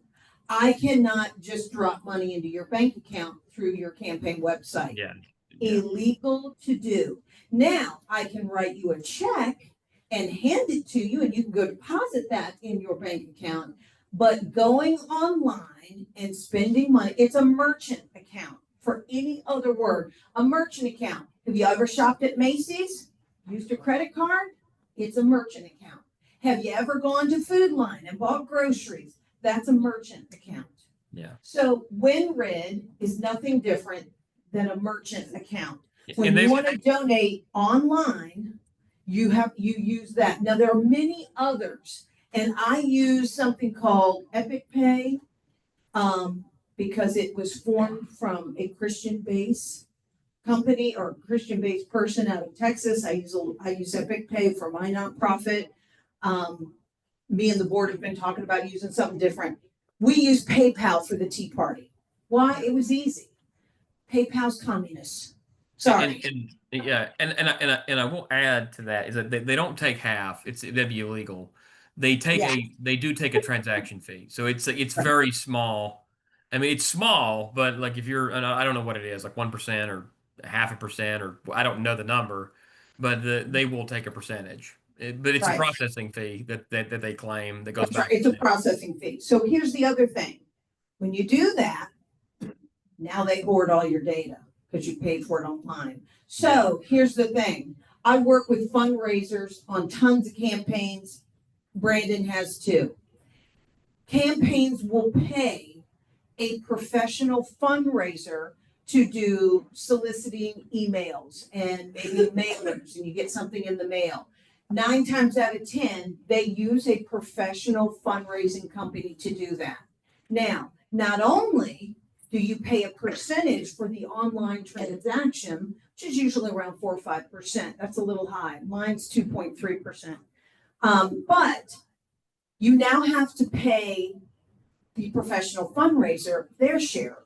I cannot just drop money into your bank account through your campaign website. yeah. Illegal to do. Now, I can write you a check and hand it to you, and you can go deposit that in your bank account. But going online and spending money, it's a merchant account. For any other word, a merchant account. Have you ever shopped at Macy's? Used a credit card? It's a merchant account. Have you ever gone to Food Line and bought groceries? That's a merchant account. Yeah. So WinRed is nothing different than a merchant account. When And you they want to donate online, you use that. Now, there are many others, and I use something called Epic Pay, because it was formed from a Christian-based company or Christian-based person out of Texas. I use Epic Pay for my nonprofit. Me and the board have been talking about using something different. We use PayPal for the Tea Party. Why? It was easy. PayPal's communist. Sorry. And I will add to that is that they don't take half. That'd be illegal. They do take a transaction fee. So it's very small. I mean, it's small, but like if you're, and I don't know what it is, like 1% or 0.5%, or I don't know the number, but they will take a percentage. But it's a Right. processing fee that they claim that goes That's back. right. It's a processing fee. So here's the other thing. When you do that, now they hoard all your data because you paid for it online. So here's the thing. I work with fundraisers on tons of campaigns. Brandon has too. Campaigns will pay a professional fundraiser to do soliciting emails and maybe mailers, and you get something in the mail. 9 times out of 10, they use a professional fundraising company to do that. Now, not only do you pay a percentage for the online transaction, which is usually around 4 or 5%. That's a little high. Mine's 2.3%. But you now have to pay the professional fundraiser their share.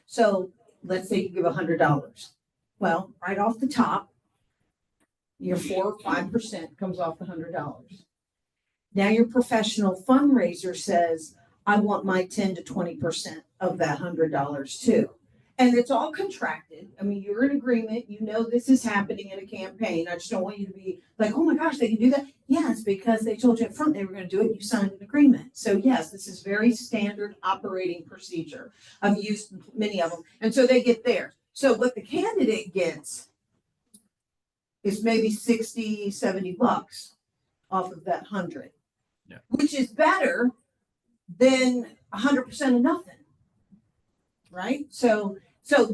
So let's say you give $100. Well, right off the top, your 4 or 5% comes off the $100. Now your professional fundraiser says, I want my 10 to 20% of that $100 too. And it's all contracted. I mean, you're in agreement. You know this is happening in a campaign. I just don't want you to be like, oh my gosh, they can do that. Yes, because they told you up front they were going to do it. You signed an agreement. So yes, this is very standard operating procedure. I've used many of them. And so they get there. So what the candidate gets is maybe 60, 70 bucks off of that 100, Yeah. which is better than 100% of nothing. Right? So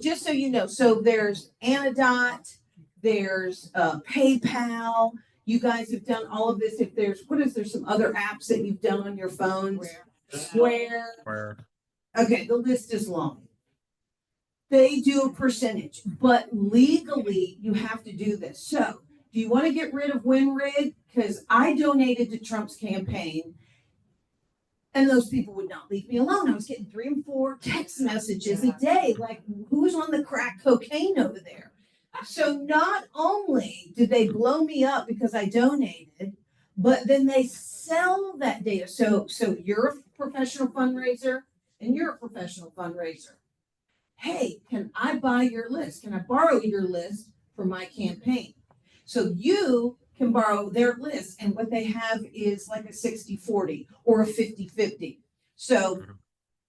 just so you know, so there's Anadot, there's PayPal. You guys have done all of this. If there's, there's some other apps that you've done on your phones? Square. Where Okay, the list is long. They do a percentage, but legally you have to do this. So do you want to get rid of WinRig? Because I donated to Trump's campaign and those people would not leave me alone. I was getting 3 and 4 text messages a day, like who's on the crack cocaine over there? So not only did they blow me up because I donated, but then they sell that data. So you're a professional fundraiser and you're a professional fundraiser. Hey, can I buy your list? Can I borrow your list for my campaign? So you can borrow their list, and what they have is like a 60-40 or a 50-50. So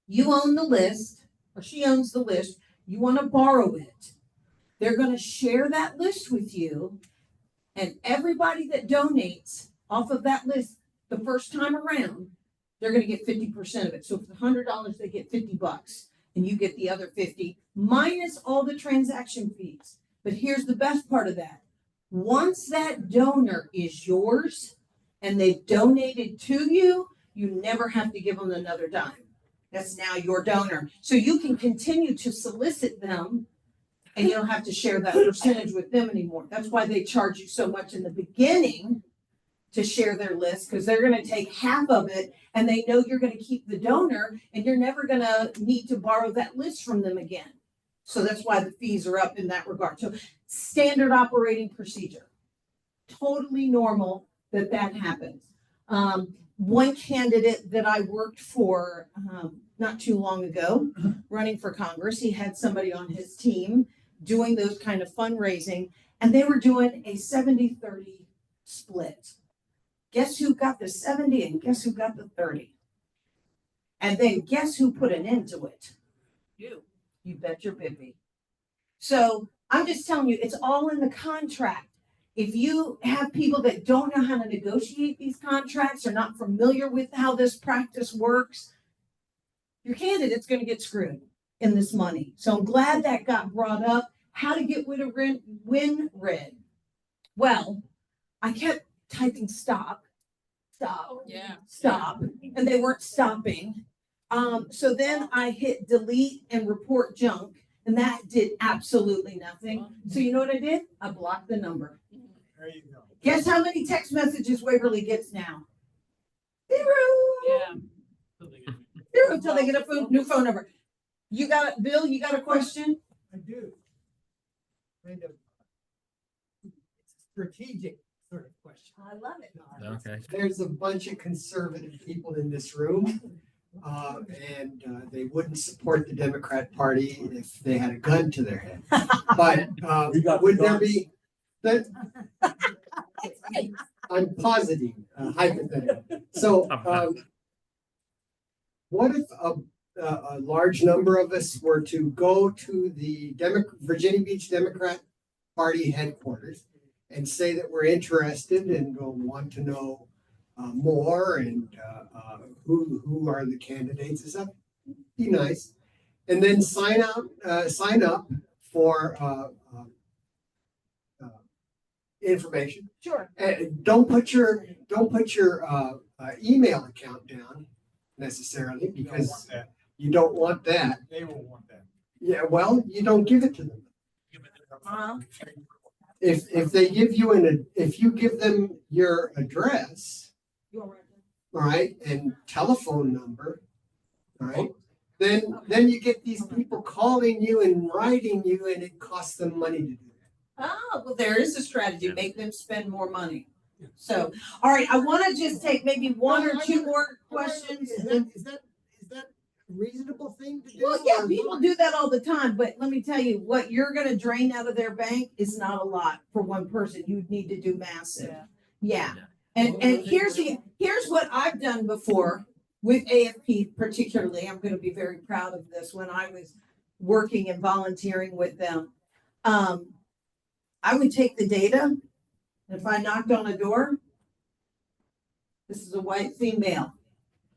you own the list, or she owns the list, you want to borrow it. They're going to share that list with you, and everybody that donates off of that list the first time around, they're going to get 50% of it. So for $100, they get 50 bucks, and you get the other 50 minus all the transaction fees. But here's the best part of that. Once that donor is yours and they've donated to you, you never have to give them another dime. That's now your donor. So you can continue to solicit them and you don't have to share that percentage with them anymore. That's why they charge you so much in the beginning to share their list, because they're going to take half of it and they know you're going to keep the donor and you're never going to need to borrow that list from them again. So that's why the fees are up in that regard. So standard operating procedure, totally normal that happens. One candidate that I worked for not too long ago, running for Congress, he had somebody on his team doing those kind of fundraising, and they were doing a 70-30 split. Guess who got the 70 and guess who got the 30? And then guess who put an end to it? You bet your bippy. So I'm just telling you, it's all in the contract. If you have people that don't know how to negotiate these contracts or not familiar with how this practice works, your candidate's going to get screwed in this money. So I'm glad that got brought up. How to get rid of WinRig. Well, I kept typing stop, and they weren't stopping. So then I hit delete and report junk, and that did absolutely nothing. So you know what I did? I blocked the number. There you go. Guess how many text messages Waverly gets now? 0. Yeah. 0 until they get a new phone number. You got it, Bill? You got a question? I do. Kind of. It's a strategic sort of question. I love it. Okay. There's a bunch of conservative people in this room, and they wouldn't support the Democrat Party if they had a gun to their head. But We got would the there guns. be that? I'm positing hypothetical. So, what if a large number of us were to go to the Virginia Beach Democrat Party headquarters and say that we're interested and want to know more and who are the candidates and stuff? Be nice, and then sign up for information. Sure. Don't put your email account down necessarily because you don't want that. They won't want that. Yeah, well, you don't give it to them. Uh-huh. If they give you if you give them your address, You all right? all right, and telephone number, all right, then you get these people calling you and writing you, and it costs them money to do that. Oh, well, there is a strategy, make them spend more money. So, all right, I want to just take maybe one or two more questions. Is and that, then- is that, is that a reasonable thing to do? Well, yeah, or people not? do that all the time, but let me tell you, what you're gonna drain out of their bank is not a lot for one person. You'd need to do massive. Yeah. And here's what I've done before with AFP particularly. I'm gonna be very proud of this when I was working and volunteering with them. I would take the data, and if I knocked on a door, this is a white female.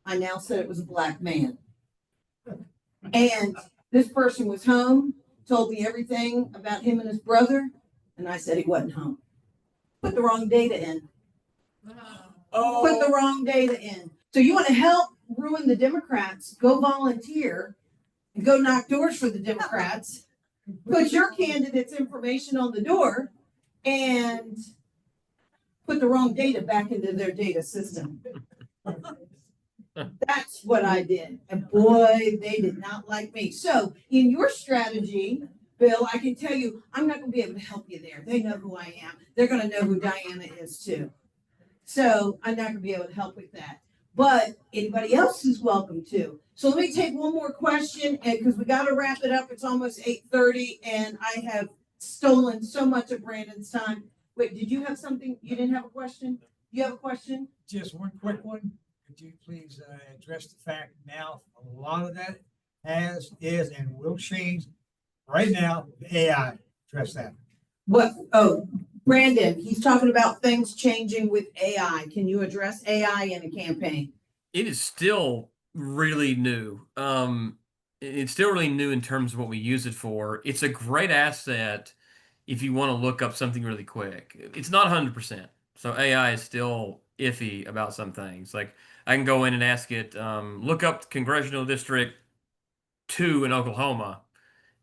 I now said it was a black man. And this person was home, told me everything about him and his brother, and I said he wasn't home. Put the wrong data in. Put the wrong data in. So you want to help ruin the Democrats, go volunteer and go knock doors for the Democrats. Put your candidate's information on the door and put the wrong data back into their data system. That's what I did. And boy, they did not like me. So in your strategy, Bill, I can tell you, I'm not going to be able to help you there. They know who I am. They're going to know who Diana is too. So I'm not going to be able to help with that. But anybody else is welcome to. So let me take one more question, and because we got to wrap it up. It's almost 8:30, and I have stolen so much of Brandon's time. Wait, did you have something? You didn't have a question? You have a question? Just one quick one. Could you please address the fact now, a lot of that is, and will change right now, the AI. Address that. What? Oh, Brandon, he's talking about things changing with AI. Can you address AI in a campaign? It is still really new. It's still really new in terms of what we use it for. It's a great asset if you want to look up something really quick. It's not 100%. So AI is still iffy about some things. Like I can go in and ask it, look up Congressional District 2 in Oklahoma,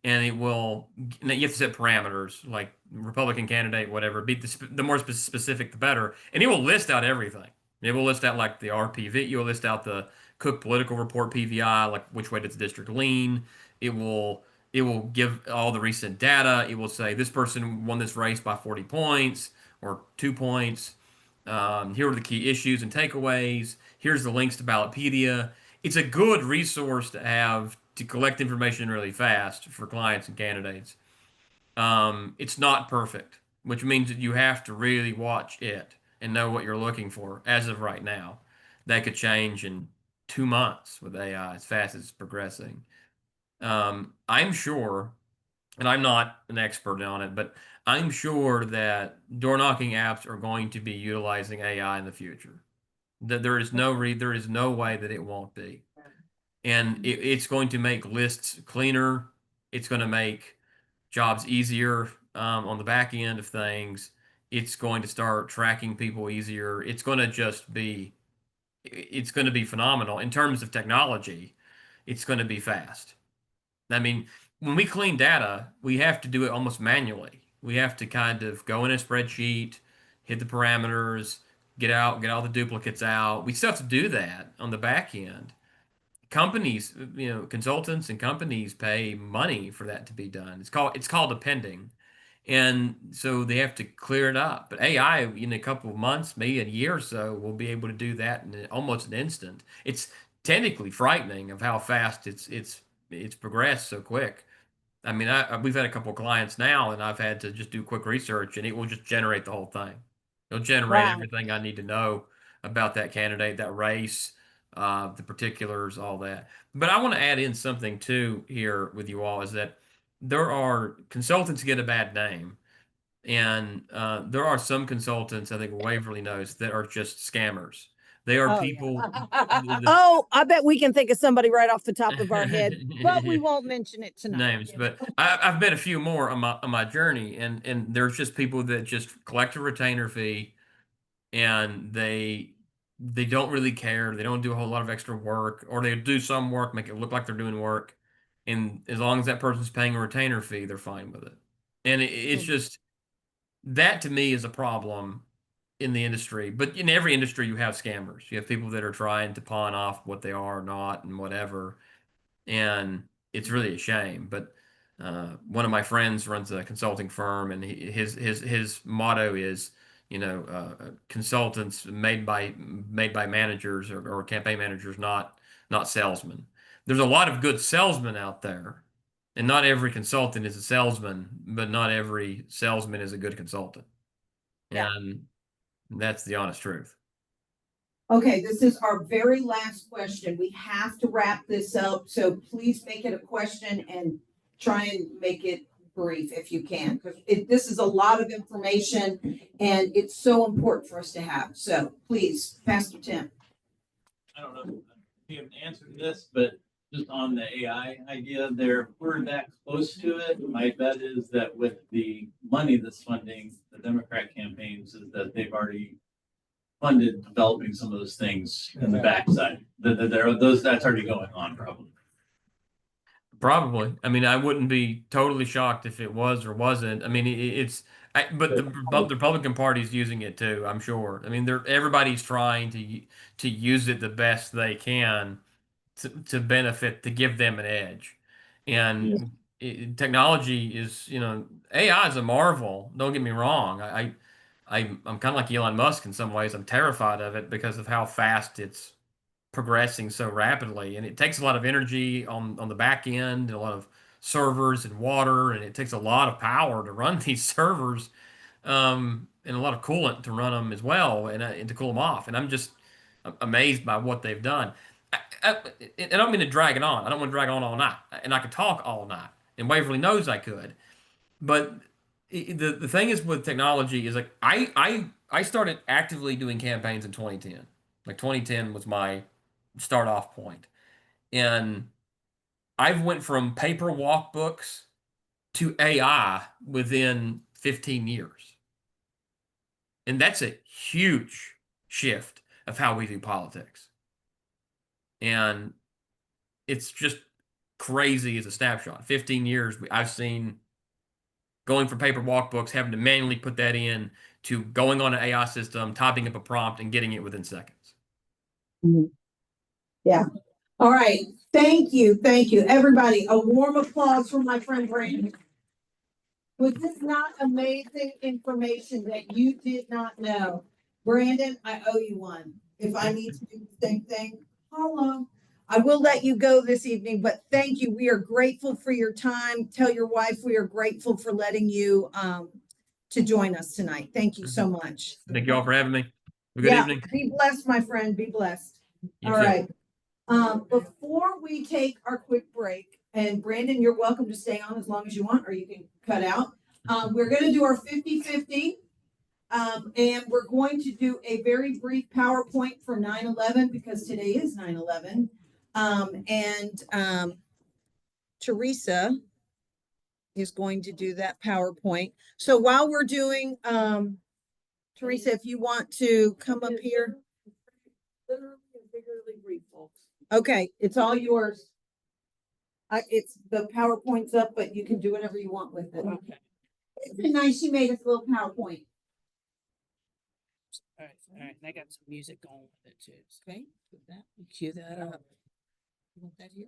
and it will, you have to set parameters like Republican candidate, whatever. Be the more specific, the better. And it will list out everything. It will list out like the RPV. It will list out the Cook Political Report PVI, like which way does the district lean. It will give all the recent data. It will say this person won this race by 40 points or 2 points. Here are the key issues and takeaways. Here's the links to Ballotpedia. It's a good resource to have to collect information really fast for clients and candidates. It's not perfect, which means that you have to really watch it and know what you're looking for as of right now. That could change in 2 months with AI as fast as it's progressing. I'm sure, and I'm not an expert on it, but I'm sure that door knocking apps are going to be utilizing AI in the future. That there is no way that it won't be. And it's going to make lists cleaner. It's going to make jobs easier on the back end of things. It's going to start tracking people easier. It's going to be phenomenal in terms of technology. It's going to be fast. I mean, when we clean data, we have to do it almost manually. We have to kind of go in a spreadsheet, hit the parameters, get all the duplicates out. We still have to do that on the back end. Companies, consultants and companies pay money for that to be done. It's called appending. And so they have to clear it up. But AI, in a couple of months, maybe a year or so, will be able to do that in almost an instant. It's technically frightening of how fast it's progressed so quick. I mean, we've had a couple of clients now, and I've had to just do quick research, and it will just generate the whole thing. It'll generate Wow. everything I need to know about that candidate, that race, the particulars, all that. But I want to add in something too here with you all is that there are consultants get a bad name, and there are some consultants, I think Waverly knows, that are just scammers. They are Oh, yeah. people. Oh, I bet we can think of somebody right off the top of our head, but we won't mention it tonight. Names, but I've met a few more on my journey, and there's just people that just collect a retainer fee, and they don't really care. They don't do a whole lot of extra work, or they do some work, make it look like they're doing work, and as long as that person's paying a retainer fee, they're fine with it. And it's just that to me is a problem in the industry. But in every industry, you have scammers. You have people that are trying to pawn off what they are or not, and whatever. And it's really a shame. But one of my friends runs a consulting firm, and his motto is, consultants made by managers or campaign managers, not salesmen. There's a lot of good salesmen out there, and not every consultant is a salesman, but not every salesman is a good consultant. Yeah. And that's the honest truth. Okay, this is our very last question. We have to wrap this up, so please make it a question and try and make it brief if you can, because this is a lot of information and it's so important for us to have. So please, Pastor Tim. I don't know if you have an answer to this, but just on the AI idea there, we're that close to it. My bet is that with the money that's funding the Democrat campaigns, is that they've already funded developing some of those things in the backside. That's already going on probably. Probably. I mean, I wouldn't be totally shocked if it was or wasn't. I mean, but the Republican Party's using it too, I'm sure. I mean, everybody's trying to use it the best they can to benefit, to give them an edge. And technology is, AI is a marvel. Don't get me wrong. I'm kind of like Elon Musk in some ways. I'm terrified of it because of how fast it's progressing so rapidly, and it takes a lot of energy on the back end, and a lot of servers and water, and it takes a lot of power to run these servers, and a lot of coolant to run them as well, and to cool them off. And I'm just amazed by what they've done. I don't mean to drag it on. I don't want to drag it on all night, and I could talk all night. And Waverly knows I could, but the thing is with technology is like I started actively doing campaigns in 2010. Like 2010 was my start off point. And I've went from paper walkbooks to AI within 15 years. And that's a huge shift of how we do politics. And it's just crazy as a snapshot. 15 years, I've seen going from paper walkbooks, having to manually put that in, to going on an AI system, typing up a prompt, and getting it within seconds. Yeah. All right. Thank you. Thank you. Everybody, a warm applause for my friend Brandon. Was this not amazing information that you did not know? Brandon, I owe you one. If I need to do the same thing, hello. I will let you go this evening, but thank you. We are grateful for your time. Tell your wife we are grateful for letting you to join us tonight. Thank you so much. Thank you all for having me. Good evening. Be blessed, my friend. Be blessed. You All too. right. Before we take our quick break, and Brandon, you're welcome to stay on as long as you want, or you can cut out. We're going to do our 50-50. And we're going to do a very brief PowerPoint for 9/11 because today is 9/11. Teresa is going to do that PowerPoint. So while we're doing, Teresa, if you want to come up here. Literally and figuratively brief, folks. Okay, it's all yours. It's the PowerPoint's up, but you can do whatever you want with it. Okay. It's been nice. She made us a little PowerPoint. All right. And I got some music going with it too. Okay, put that, cue that up. You want that here?